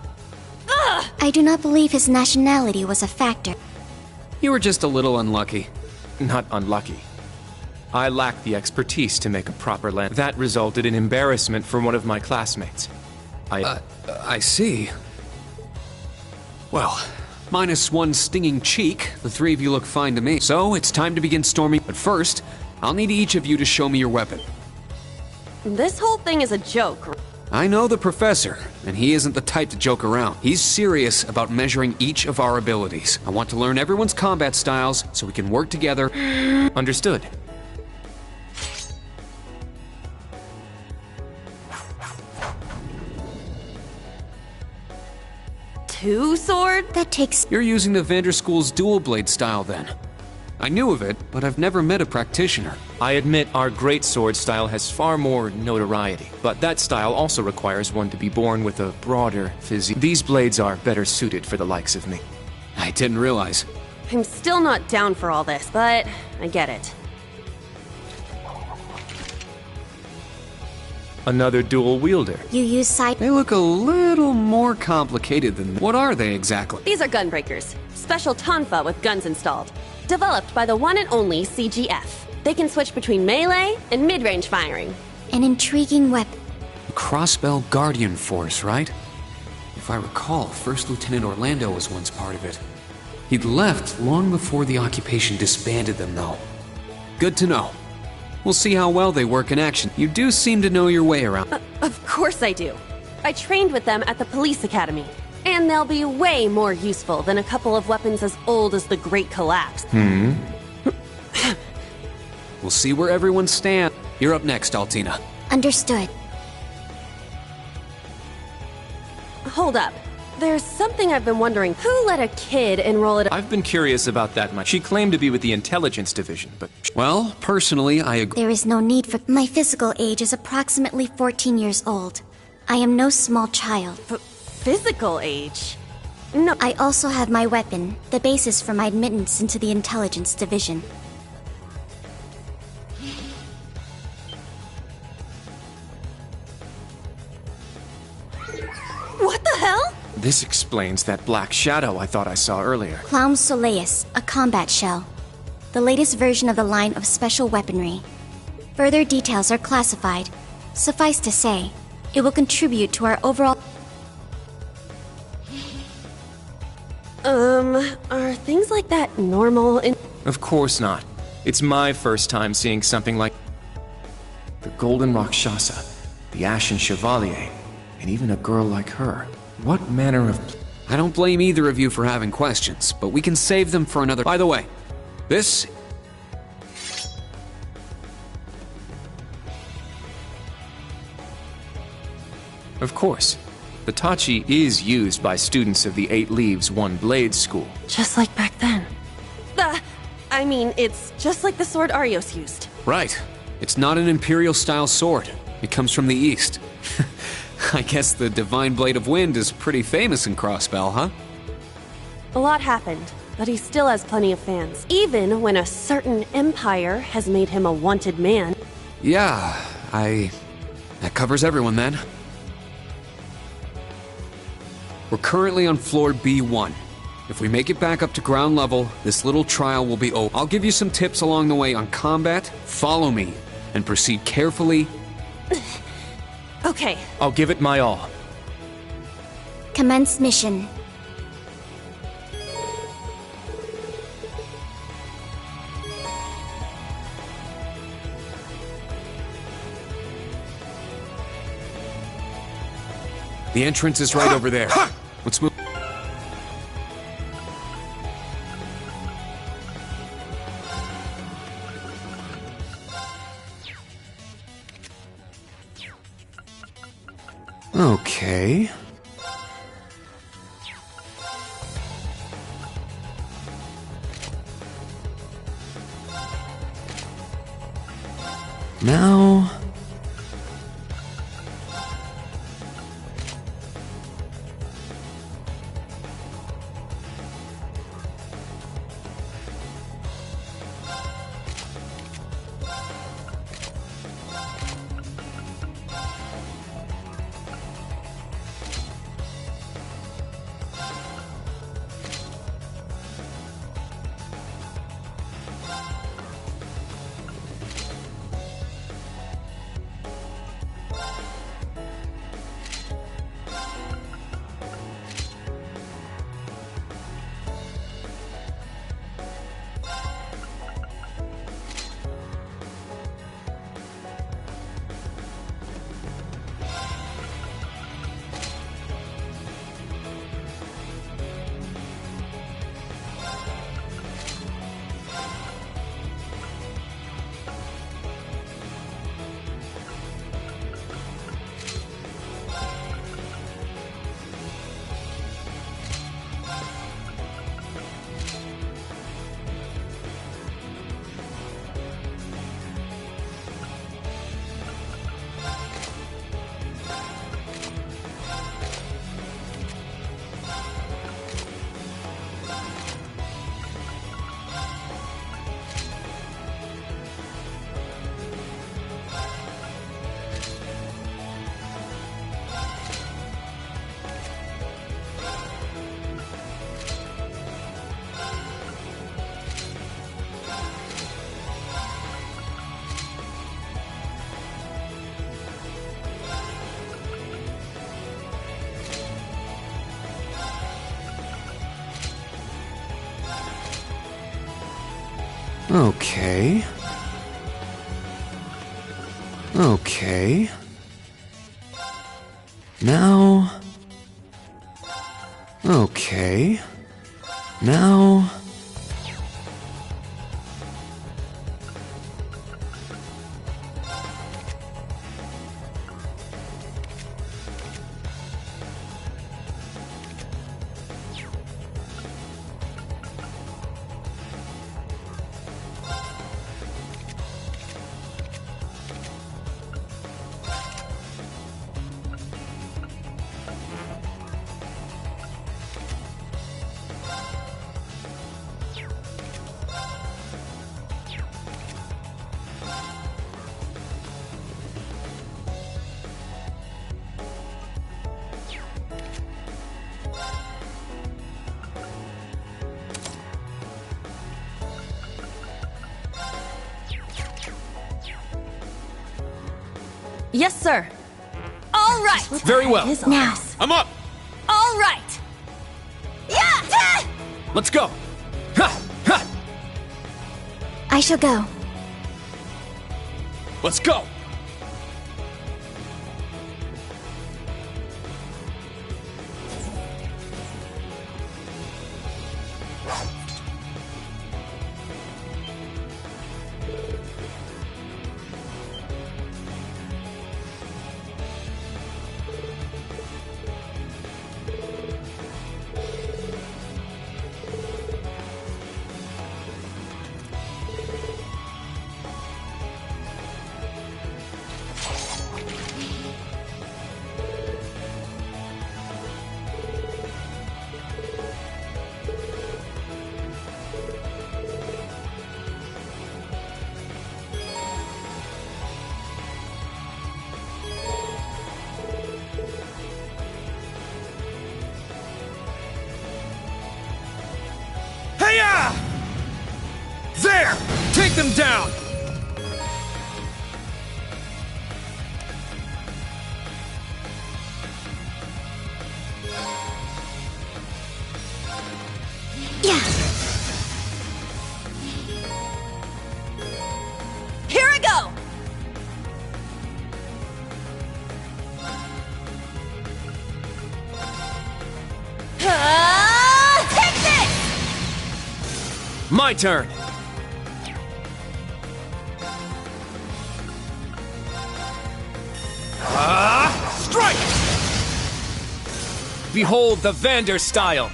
Ugh! I do not believe his nationality was a factor. You were just a little unlucky. Not unlucky. I lacked the expertise to make a proper land. That resulted in embarrassment from one of my classmates. I see. Well, minus one stinging cheek, the three of you look fine to me. So, it's time to begin storming. But first, I'll need each of you to show me your weapon. This whole thing is a joke. I know the professor, and he isn't the type to joke around. He's serious about measuring each of our abilities. I want to learn everyone's combat styles so we can work together. Understood. Two sword? That takes... You're using the Vanderschool's dual blade style then. I knew of it, but I've never met a practitioner. I admit our great sword style has far more notoriety, but that style also requires one to be born with a broader physique. These blades are better suited for the likes of me. I didn't realize. I'm still not down for all this, but I get it. Another dual wielder. You use side... They look a little more complicated than... What are they exactly? These are gunbreakers. Special tonfa with guns installed. Developed by the one and only CGF. They can switch between melee and mid-range firing. An intriguing weapon. Crossbell Guardian Force, right? If I recall, First Lieutenant Orlando was once part of it. He'd left long before the occupation disbanded them, though. Good to know. We'll see how well they work in action. You do seem to know your way around. Of course I do. I trained with them at the police academy. And they'll be way more useful than a couple of weapons as old as the Great Collapse. We'll see where everyone stands. You're up next, Altina. Understood. Hold up. There's something I've been wondering. Who let a kid enroll at... I've been curious about that much. She claimed to be with the intelligence division, but... Well, personally, I agree. There is no need for... My physical age is approximately 14 years old. I am no small child. Physical age? No. I also have my weapon, the basis for my admittance into the intelligence division. What? this explains that black shadow I thought I saw earlier. Clown Soleus, a combat shell. The latest version of the line of special weaponry. Further details are classified. Suffice to say, it will contribute to our overall... Are things like that normal in... Of course not. It's my first time seeing something like the Golden Rakshasa, the Ashen Chevalier, and even a girl like her. What manner of... I don't blame either of you for having questions, but we can save them for another... By the way, this... Of course. The Tachi is used by students of the Eight Leaves One Blade School. Just like back then. I mean, it's just like the sword Arios used. Right. It's not an Imperial-style sword. It comes from the East. I guess the Divine Blade of Wind is pretty famous in Crossbell, huh? A lot happened, but he still has plenty of fans. Even when a certain empire has made him a wanted man. Yeah, that covers everyone then. We're currently on floor B1. If we make it back up to ground level, this little trial will be over. I'll give you some tips along the way on combat. Follow me, and proceed carefully. Okay. I'll give it my all. Commence mission. The entrance is right over there. Let's move. Okay. Now... Okay. Okay. Now... Okay. Now... Yes, sir. All right. Very well. Now. I'm up. All right. Yeah! Let's go. Ha! Ha! I shall go. Let's go. There! Take them down! Yeah. Here I go! Take this! My turn! Strike! Behold the Vander style!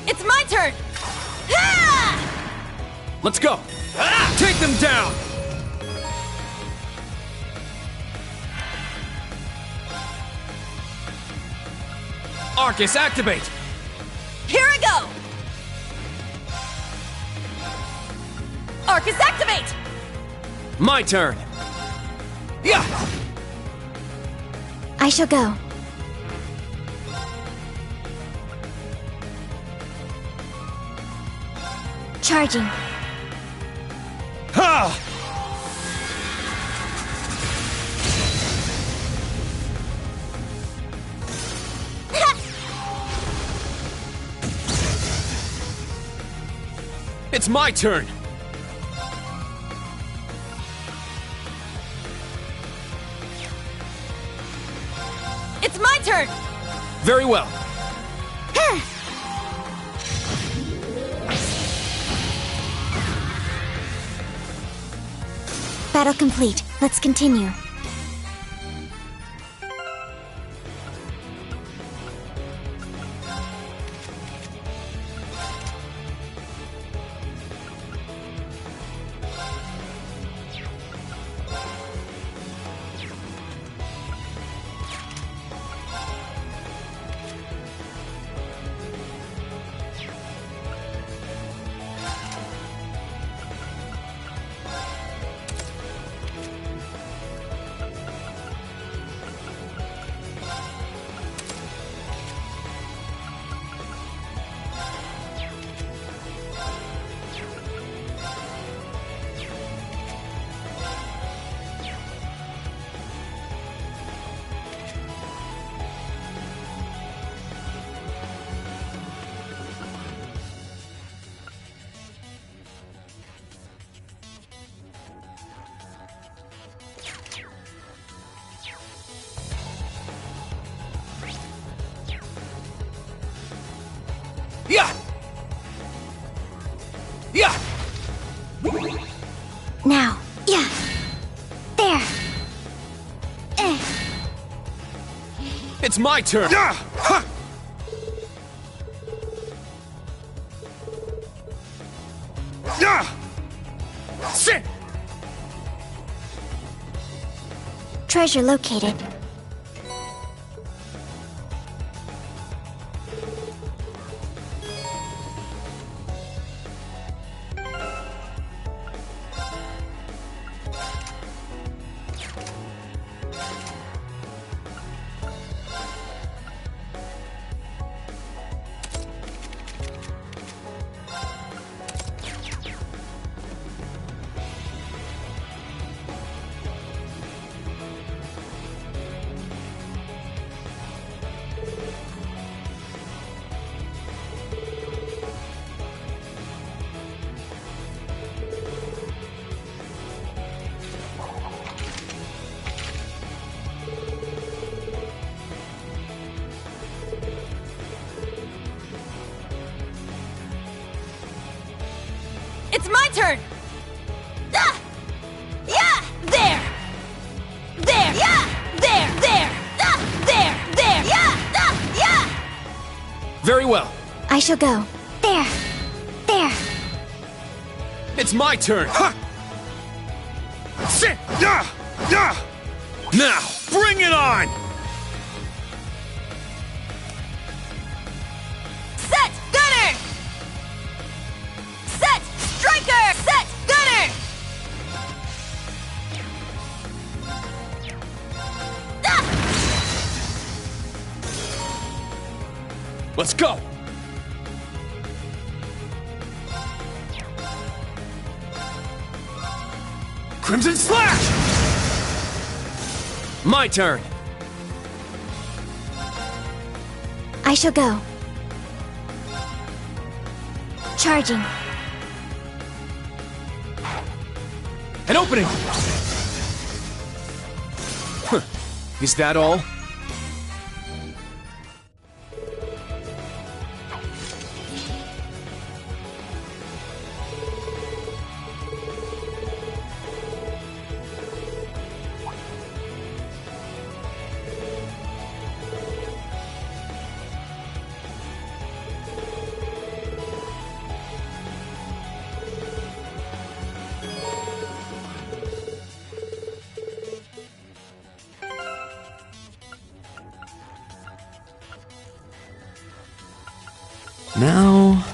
It's my turn! Ha! Let's go! Take them down! Arcus, activate! Here I go! Arcus, activate! My turn! Yeah! I shall go. Charging. Ha! It's my turn! It's my turn! Very well. Battle complete. Let's continue. Yeah! Yeah! Now. Yeah. There. It's my turn! Yeah! Ha! Yeah! Sit! Treasure located. It's my turn! Ah! Yeah! There! There! Yeah! There! There! Ah! There! There! Yeah! Ah! Yeah! Very well. I shall go. There. There. It's my turn! Ha! Sit! Yeah! Yeah! Now, bring it on! Set! Gunner! Set! Striker! Set! Gunner! Ah! Let's go! Crimson Slash! My turn! I shall go. Charging. An opening! Huh. Is that all? Now...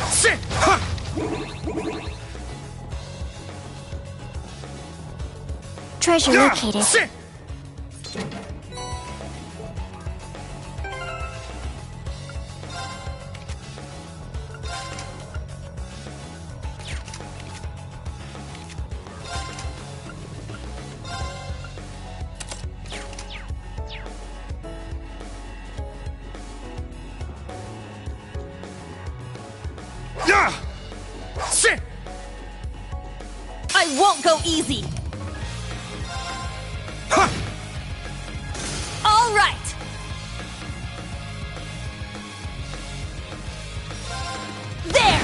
Sit! Ha! Treasure Yeah! located. Sit! Yeah! Sit! I won't go easy! Ha! All right! There!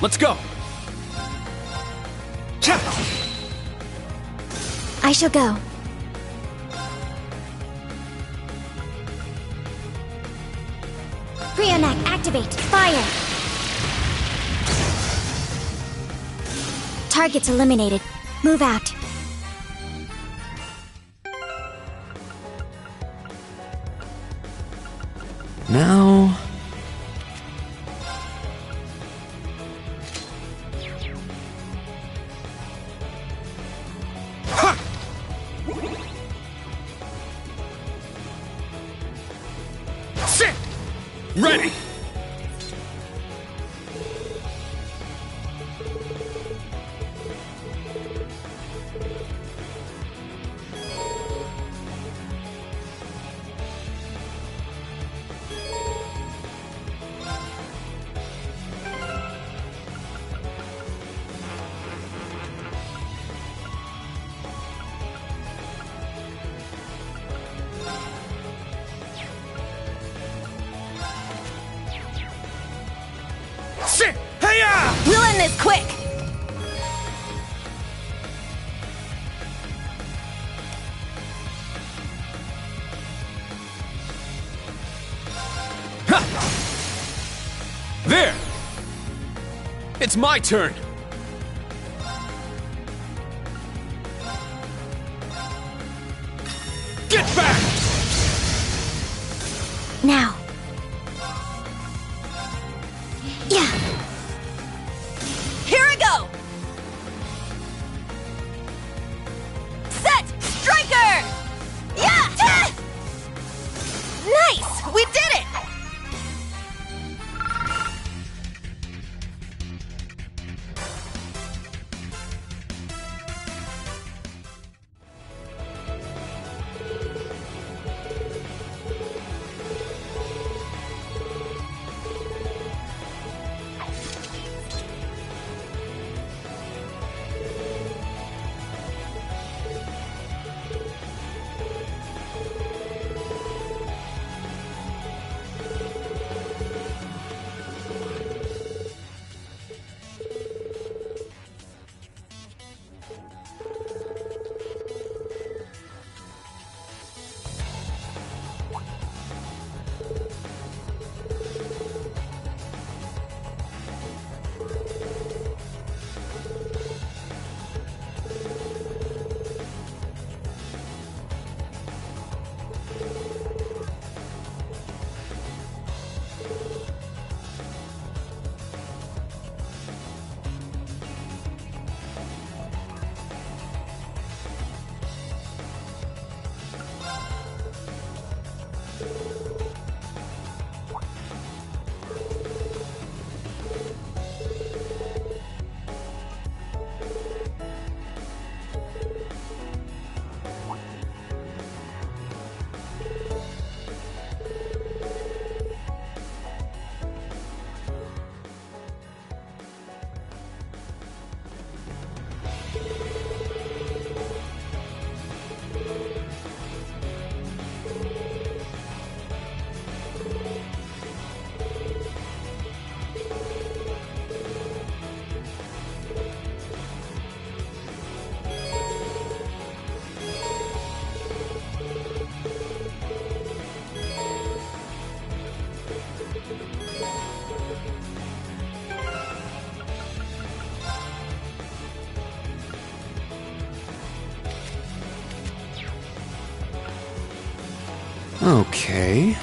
Let's go! Cha! I shall go. Brionac, activate. Fire. Targets eliminated. Move out. Now... Ha! Sit! Ready! We'll end this quick! There! It's my turn! Get back! Now. Yeah. Here I go! Set! Striker! Yeah! Nice! We did it! Okay.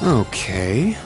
Okay.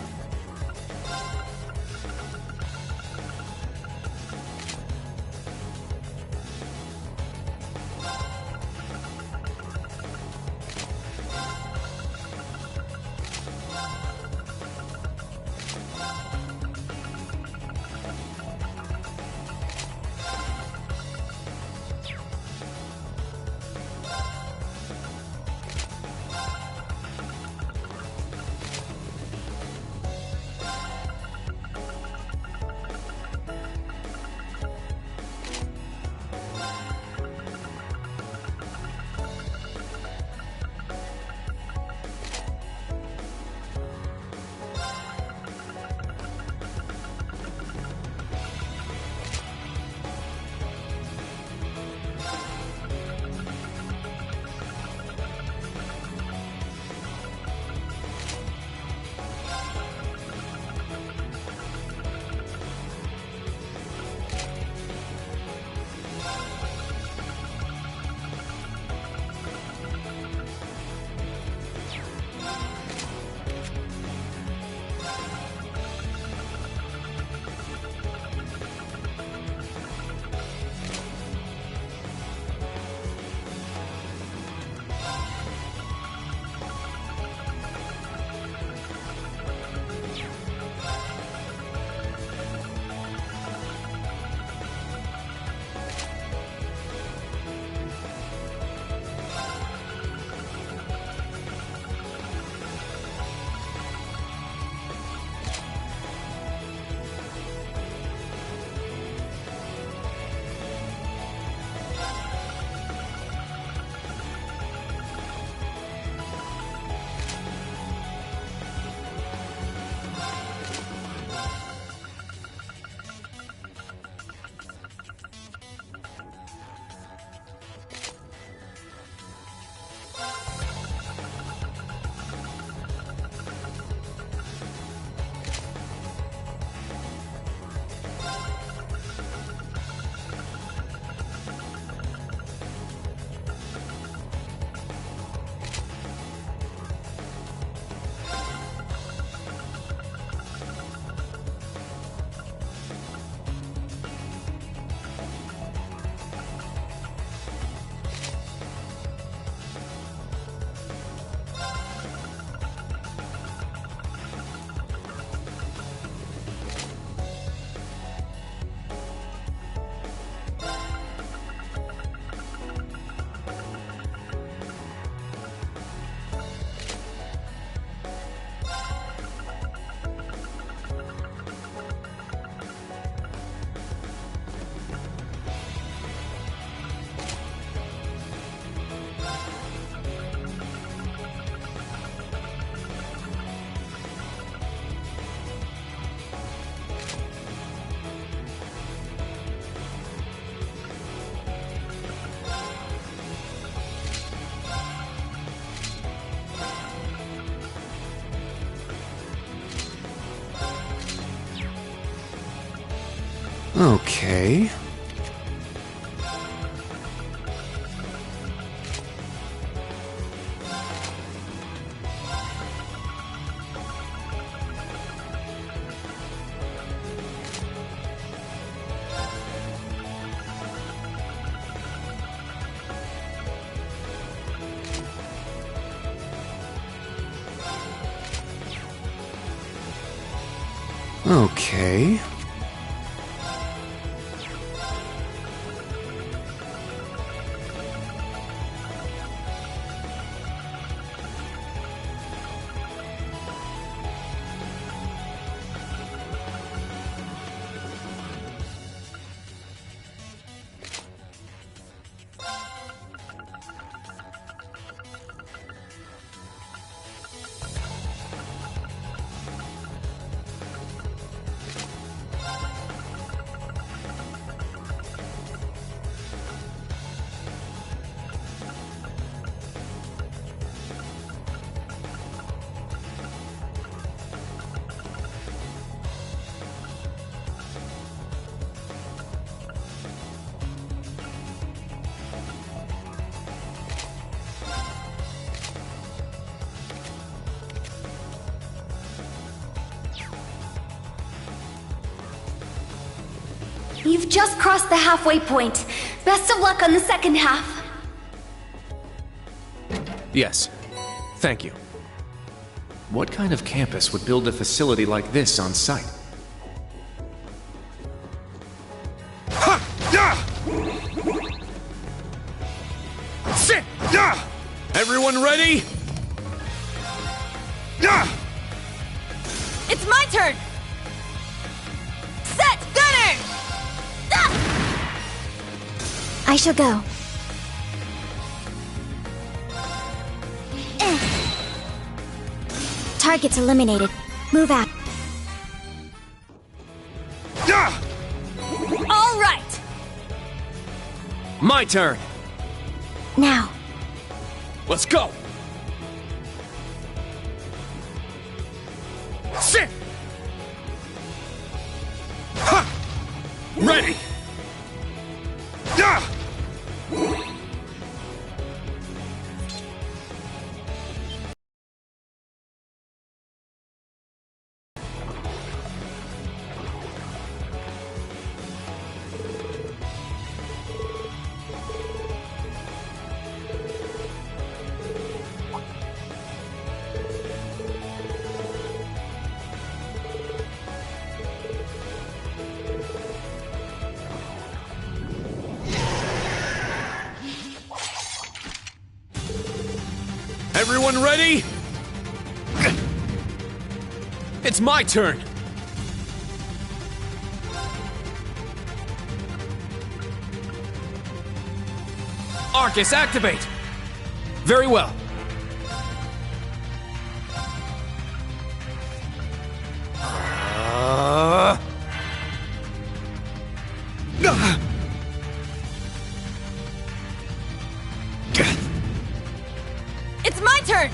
Okay. Okay. You've just crossed the halfway point. Best of luck on the second half. Yes. Thank you. What kind of campus would build a facility like this on site? Sit! Everyone ready? It's my turn! Set! Gunner! I shall go. Targets eliminated. Move out. All right! My turn. Now. Let's go. Sit! Ready! Everyone ready? It's my turn! Arcus, activate! Very well. It's my turn!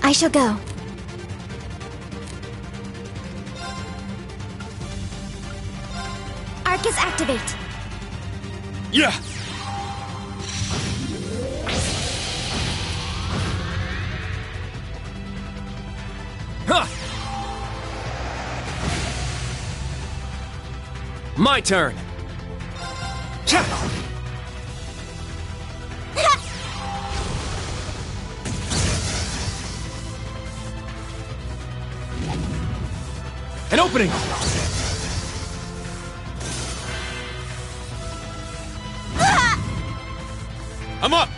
I shall go. Arcus activate. Yeah! Huh! My turn! An opening! I'm up!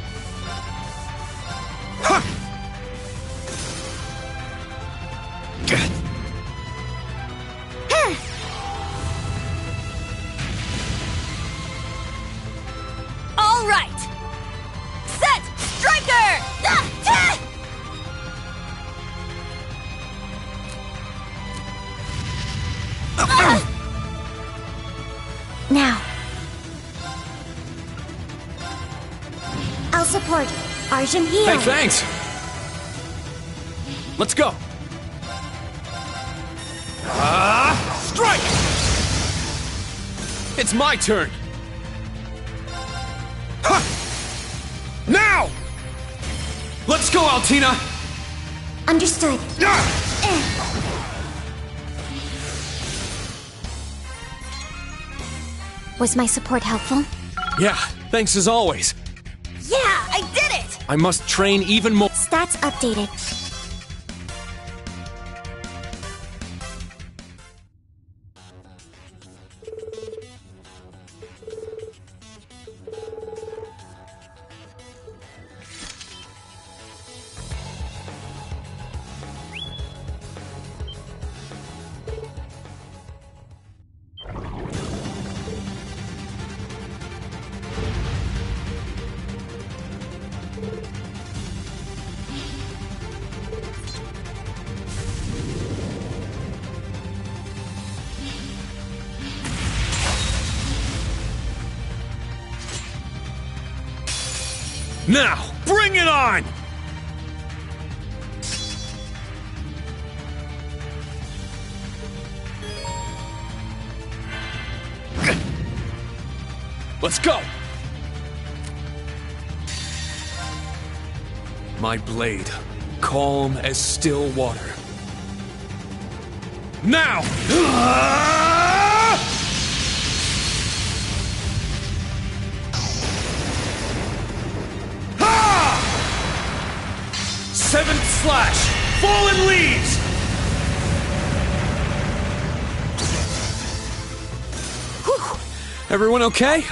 All right! Set! Striker! Now. I'll support. Arjun heal. Hey, thanks! Let's go! Strike! It's my turn! Now! Let's go, Altina! Understood. Was my support helpful? Yeah, thanks as always. Yeah, I did it! I must train even more. Stats updated. Now, bring it on! Let's go! My blade, calm as still water. Now! 7th slash! Fallen leaves! Whew. Everyone okay?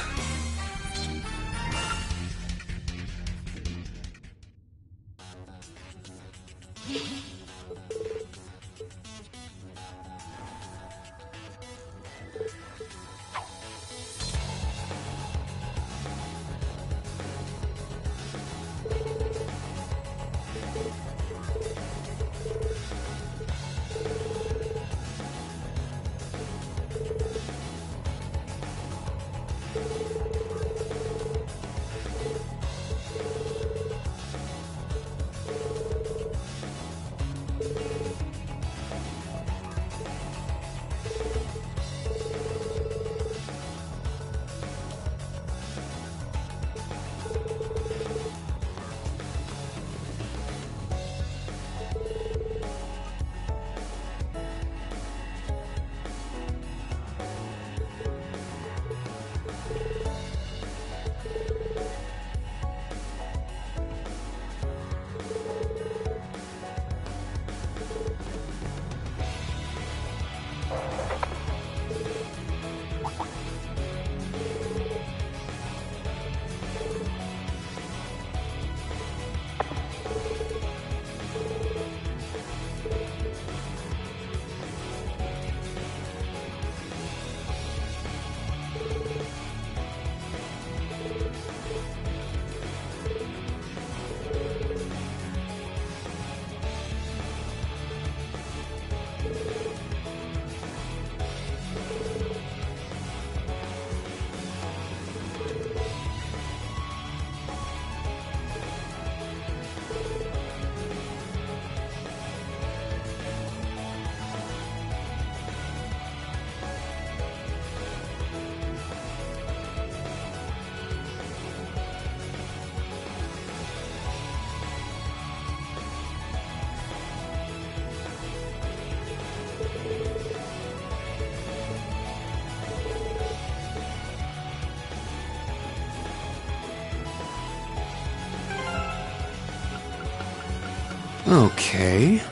Okay.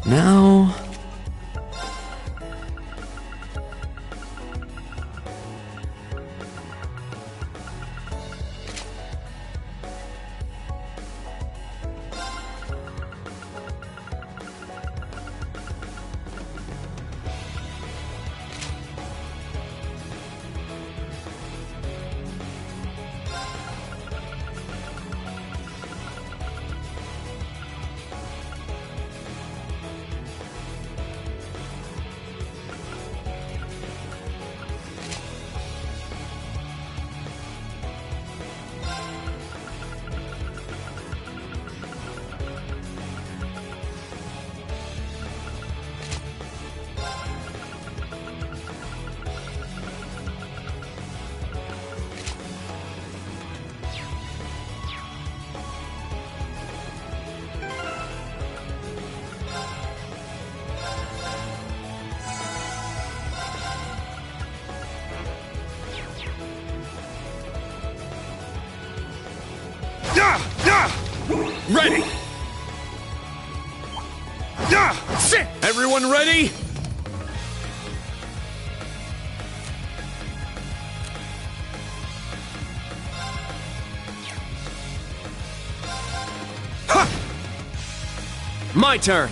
Now... Ready! Sit! Everyone ready? My turn!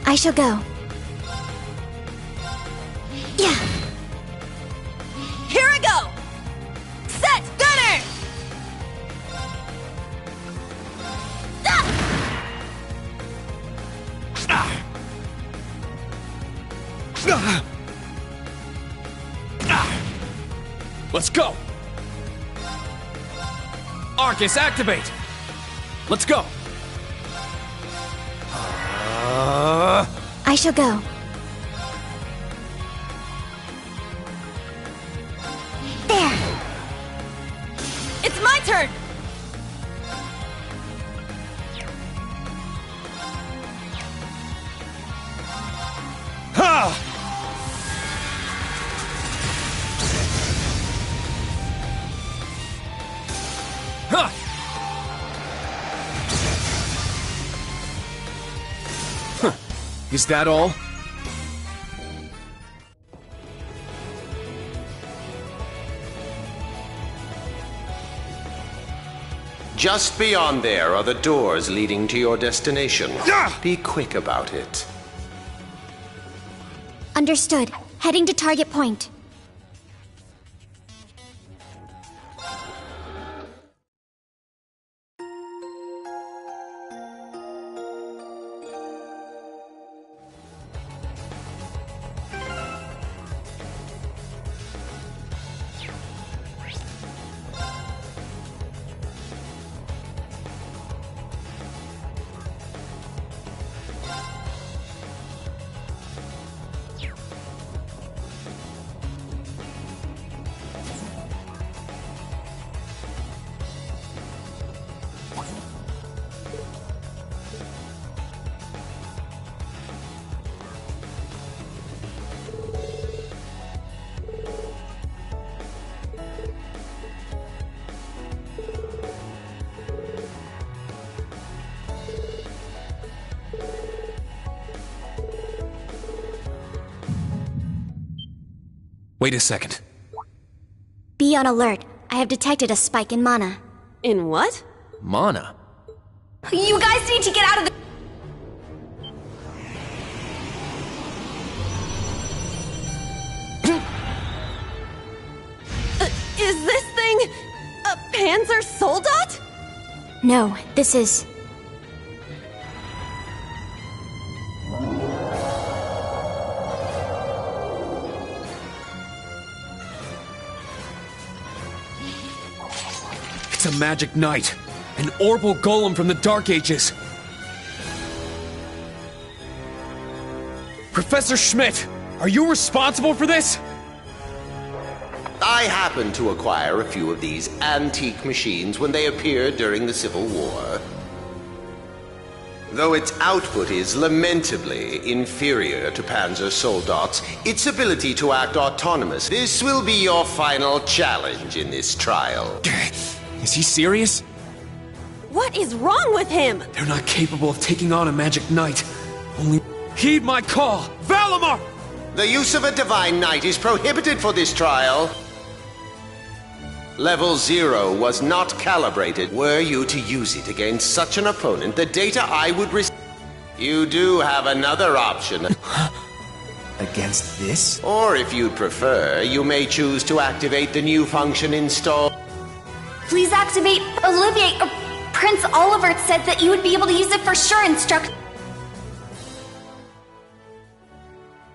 I shall go. Yeah. Here I go! Set! Gunner! Let's go! Arcus, activate! Let's go! I shall go. There. It's my turn! Ha! Ha! Huh. Is that all? Just beyond there are the doors leading to your destination. Be quick about it. Understood. Heading to target point. Wait a second. Be on alert. I have detected a spike in mana. In what? Mana? You guys need to get out of the... Is this thing a Panzer Soldat? No, this is... It's a magic knight. An Orbal Golem from the Dark Ages. Professor Schmidt, are you responsible for this? I happened to acquire a few of these antique machines when they appeared during the Civil War. Though its output is lamentably inferior to Panzer Soldat's, its ability to act autonomous, this will be your final challenge in this trial. Is he serious? What is wrong with him? They're not capable of taking on a magic knight. Only... Heed my call! Valimar! The use of a Divine Knight is prohibited for this trial. Level 0 was not calibrated. Were you to use it against such an opponent, the data I would receive... You do have another option. Against this? Or if you'd prefer, you may choose to activate the new function installed. Please activate Olivier. Prince Oliver said that you would be able to use it for sure, instruct...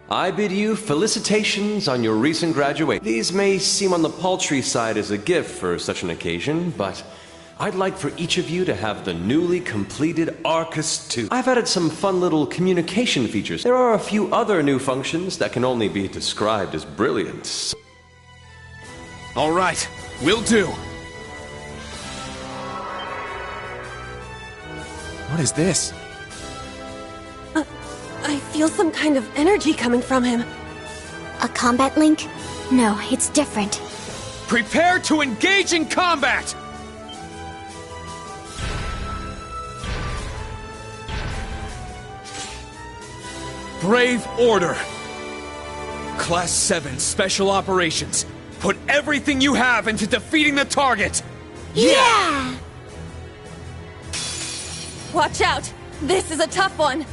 I bid you felicitations on your recent graduation. These may seem on the paltry side as a gift for such an occasion, but I'd like for each of you to have the newly completed Arcus 2. I've added some fun little communication features. There are a few other new functions that can only be described as brilliant. All right, will do. What is this? I feel some kind of energy coming from him. A combat link? No, it's different. Prepare to engage in combat! Brave Order. Class 7 Special Operations. Put everything you have into defeating the target! Yeah! Watch out! This is a tough one!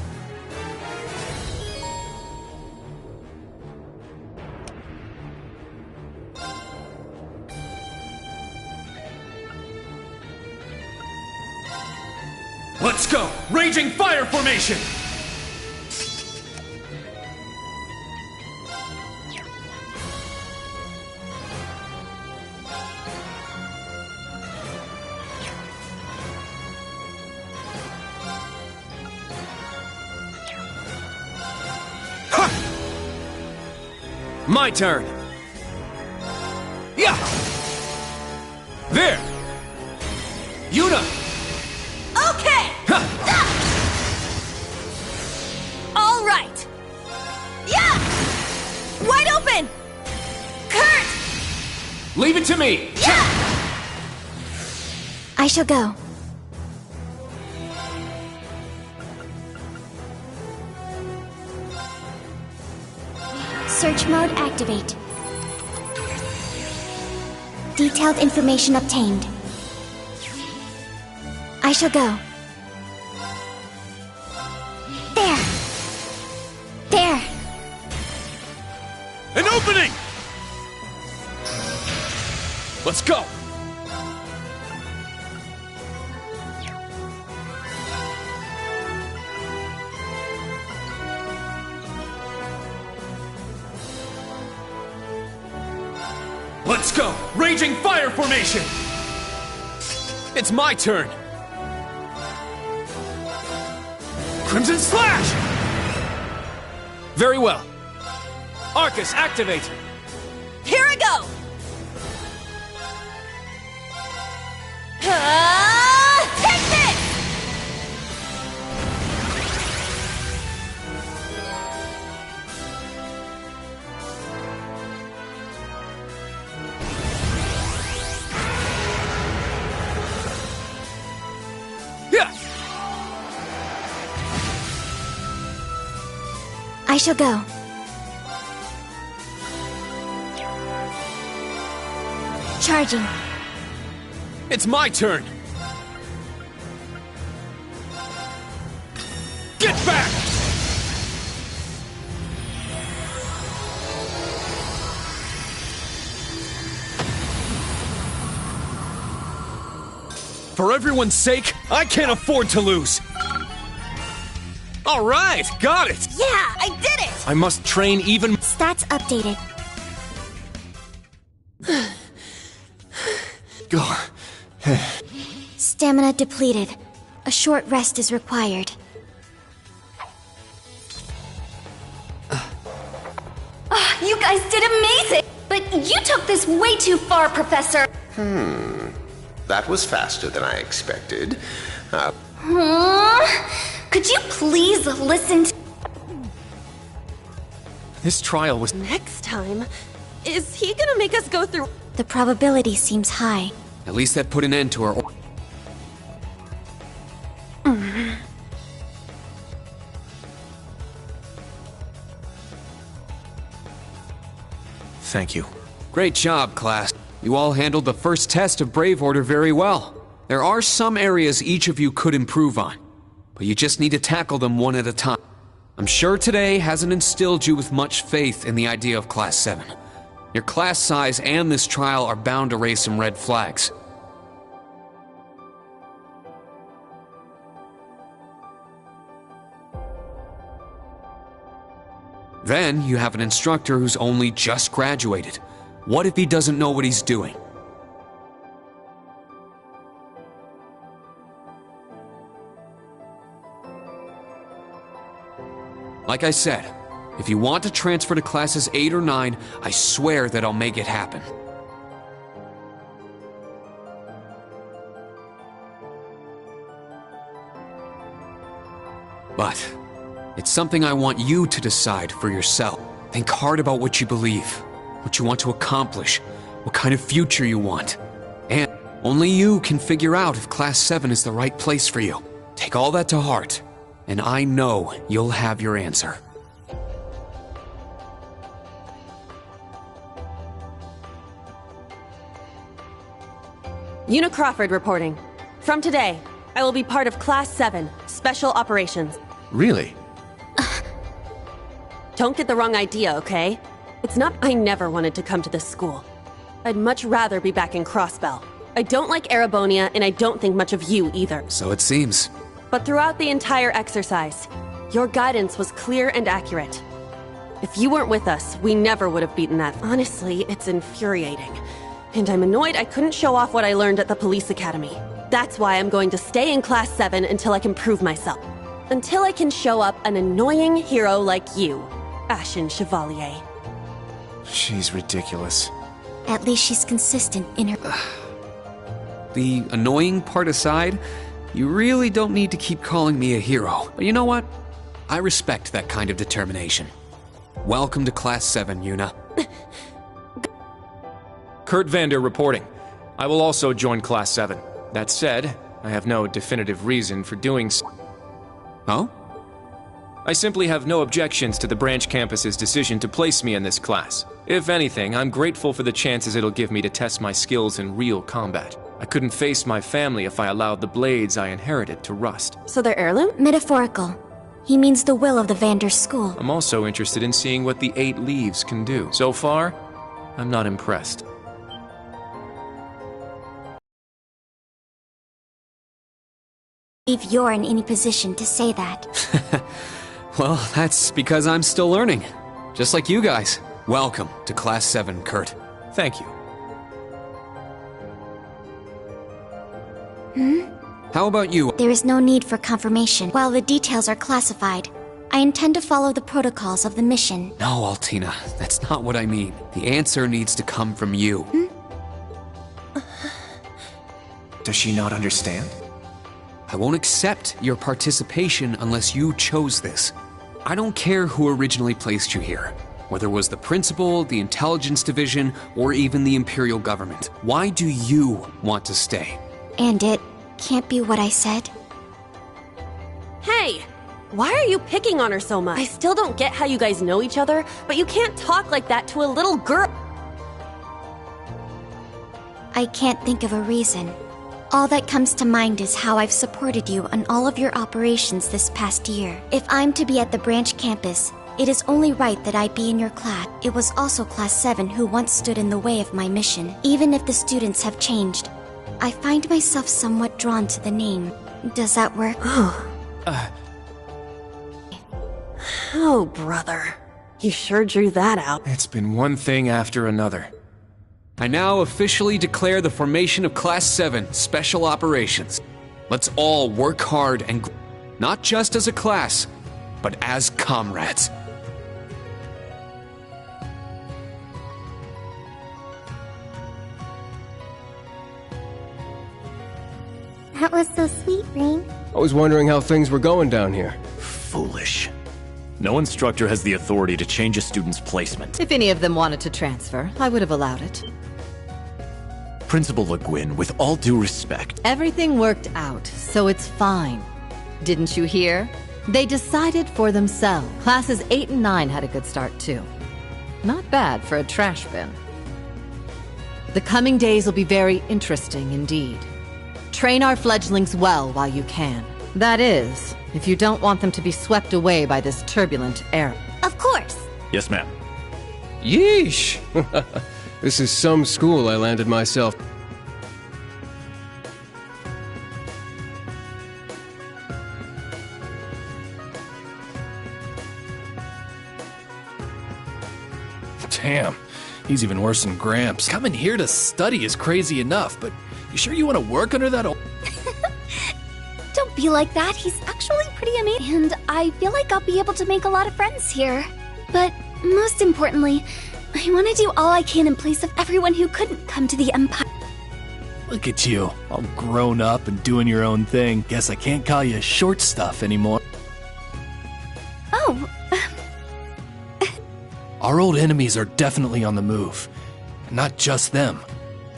Let's go! Raging fire formation! My turn! Yeah! There! Yuna! Okay! All right! Yeah! Wide open! Kurt! Leave it to me! Yeah! I shall go. Search mode activate. Detailed information obtained. I shall go. There. There. An opening! Let's go! Let's go! Raging fire formation! It's my turn! Crimson Slash! Very well. Arcus, activate! Here I go! Take this! Yeah! I shall go. Charging. It's my turn! Get back! For everyone's sake, I can't afford to lose! All right, got it! Yeah, I did it! I must train even... Stats updated. Go. Stamina depleted. A short rest is required. You guys did amazing! But you took this way too far, Professor! That was faster than I expected. Could you please listen to... This trial was... Next time? Is he gonna make us go through... The probability seems high. At least that put an end to our... Thank you. Great job, class. You all handled the first test of Brave Order very well. There are some areas each of you could improve on, but you just need to tackle them one at a time. I'm sure today hasn't instilled you with much faith in the idea of Class 7. Your class size and this trial are bound to raise some red flags. Then you have an instructor who's only just graduated. What if he doesn't know what he's doing? Like I said, if you want to transfer to classes 8 or 9, I swear that I'll make it happen. But it's something I want you to decide for yourself. Think hard about what you believe, what you want to accomplish, what kind of future you want. And only you can figure out if Class 7 is the right place for you. Take all that to heart, and I know you'll have your answer. Una Crawford reporting. From today, I will be part of Class 7, Special Operations. Really? Don't get the wrong idea, okay? It's not I never wanted to come to this school. I'd much rather be back in Crossbell. I don't like Erebonia, and I don't think much of you either. So it seems. But throughout the entire exercise, your guidance was clear and accurate. If you weren't with us, we never would have beaten that. Honestly, it's infuriating. And I'm annoyed I couldn't show off what I learned at the police academy. That's why I'm going to stay in Class 7 until I can prove myself. Until I can show up an annoying hero like you, Ashen Chevalier. She's ridiculous. At least she's consistent in her... The annoying part aside, you really don't need to keep calling me a hero. But you know what? I respect that kind of determination. Welcome to Class 7, Yuna. Kurt Vander reporting. I will also join Class 7. That said, I have no definitive reason for doing so. Oh? I simply have no objections to the branch campus's decision to place me in this class. If anything, I'm grateful for the chances it'll give me to test my skills in real combat. I couldn't face my family if I allowed the blades I inherited to rust. So they're heirloom? Metaphorical. He means the will of the Vander school. I'm also interested in seeing what the 8 leaves can do. So far, I'm not impressed. If you're in any position to say that. Well, that's because I'm still learning. Just like you guys. Welcome to Class 7, Kurt. Thank you. How about you? There is no need for confirmation. While the details are classified, I intend to follow the protocols of the mission. No, Altina, that's not what I mean. The answer needs to come from you. Does she not understand? I won't accept your participation unless you chose this. I don't care who originally placed you here. Whether it was the principal, the intelligence division, or even the imperial government. Why do you want to stay? And it can't be what I said. Hey! Why are you picking on her so much? I still don't get how you guys know each other, but you can't talk like that to a little girl. I can't think of a reason. All that comes to mind is how I've supported you on all of your operations this past year. If I'm to be at the branch campus, it is only right that I be in your class. It was also Class 7 who once stood in the way of my mission. Even if the students have changed, I find myself somewhat drawn to the name. Does that work? Oh, brother. You sure drew that out. It's been one thing after another. I now officially declare the formation of Class 7 Special Operations. Let's all work hard and not just as a class, but as comrades. That was so sweet, Rain. I was wondering how things were going down here. Foolish. No instructor has the authority to change a student's placement. If any of them wanted to transfer, I would have allowed it. Principal Le Guin, with all due respect... Everything worked out, so it's fine. Didn't you hear? They decided for themselves. Classes 8 and 9 had a good start, too. Not bad for a trash bin. The coming days will be very interesting indeed. Train our fledglings well while you can. That is, if you don't want them to be swept away by this turbulent era. Of course! Yes, ma'am. Yeesh! This is some school I landed myself. Damn, he's even worse than Gramps. Coming here to study is crazy enough, but you sure you want to work under that old... Don't be like that, he's actually pretty amazing. And I feel like I'll be able to make a lot of friends here. But most importantly, I want to do all I can in place of everyone who couldn't come to the Empire. Look at you, all grown up and doing your own thing. Guess I can't call you short stuff anymore. Oh. Our old enemies are definitely on the move. And not just them.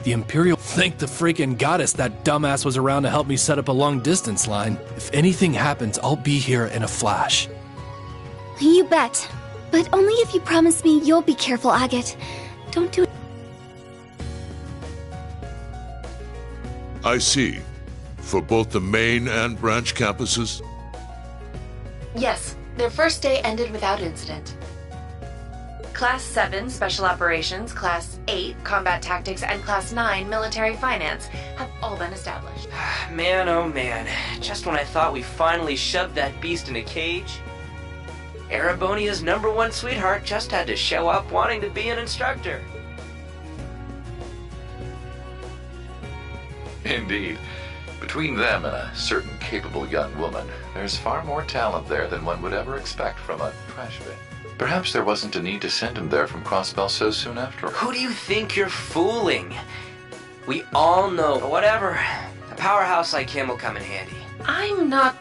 The Imperial... Thank the freaking goddess that dumbass was around to help me set up a long-distance line. If anything happens, I'll be here in a flash. You bet. But only if you promise me you'll be careful, Agate. Don't do it. I see. For both the main and branch campuses? Yes, their first day ended without incident. Class 7, Special Operations, Class 8, Combat Tactics, and Class 9, Military Finance have all been established. Man, oh man. Just when I thought we finally shoved that beast in a cage, Erebonia's #1 sweetheart just had to show up wanting to be an instructor. Indeed. Between them and a certain capable young woman, there's far more talent there than one would ever expect from a trash bin. Perhaps there wasn't a need to send him there from Crossbell so soon after all. Who do you think you're fooling? We all know, whatever, a powerhouse like him will come in handy. I'm not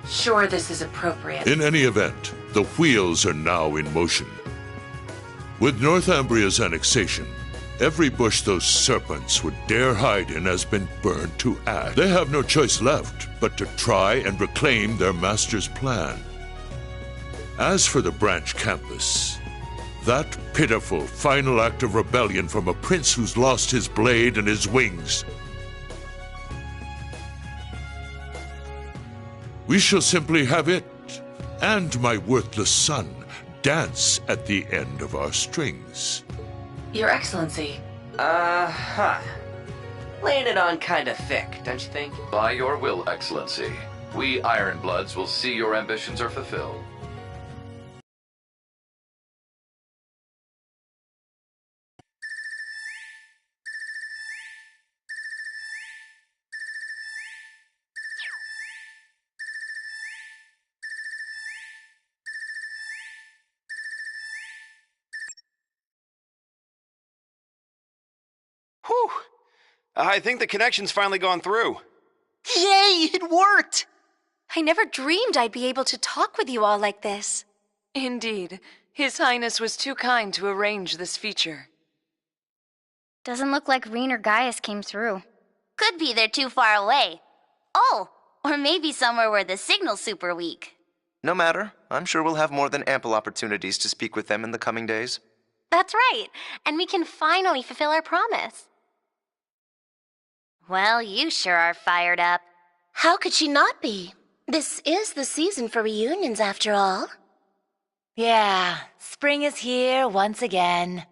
sure this is appropriate. In any event, the wheels are now in motion. With Northumbria's annexation, every bush those serpents would dare hide in has been burned to ash. They have no choice left but to try and reclaim their master's plan. As for the branch campus, that pitiful final act of rebellion from a prince who's lost his blade and his wings, we shall simply have it and my worthless son dance at the end of our strings. Your Excellency. Laying it on kinda thick, don't you think? By your will, Excellency. We Ironbloods will see your ambitions are fulfilled. Whew! I think the connection's finally gone through. Yay, it worked! I never dreamed I'd be able to talk with you all like this. Indeed. His Highness was too kind to arrange this feature. Doesn't look like Reen or Gaius came through. Could be they're too far away. Oh, or maybe somewhere where the signal's super weak. No matter. I'm sure we'll have more than ample opportunities to speak with them in the coming days. That's right, and we can finally fulfill our promise. Well, you sure are fired up. How could she not be? This is the season for reunions, after all. Yeah, spring is here once again.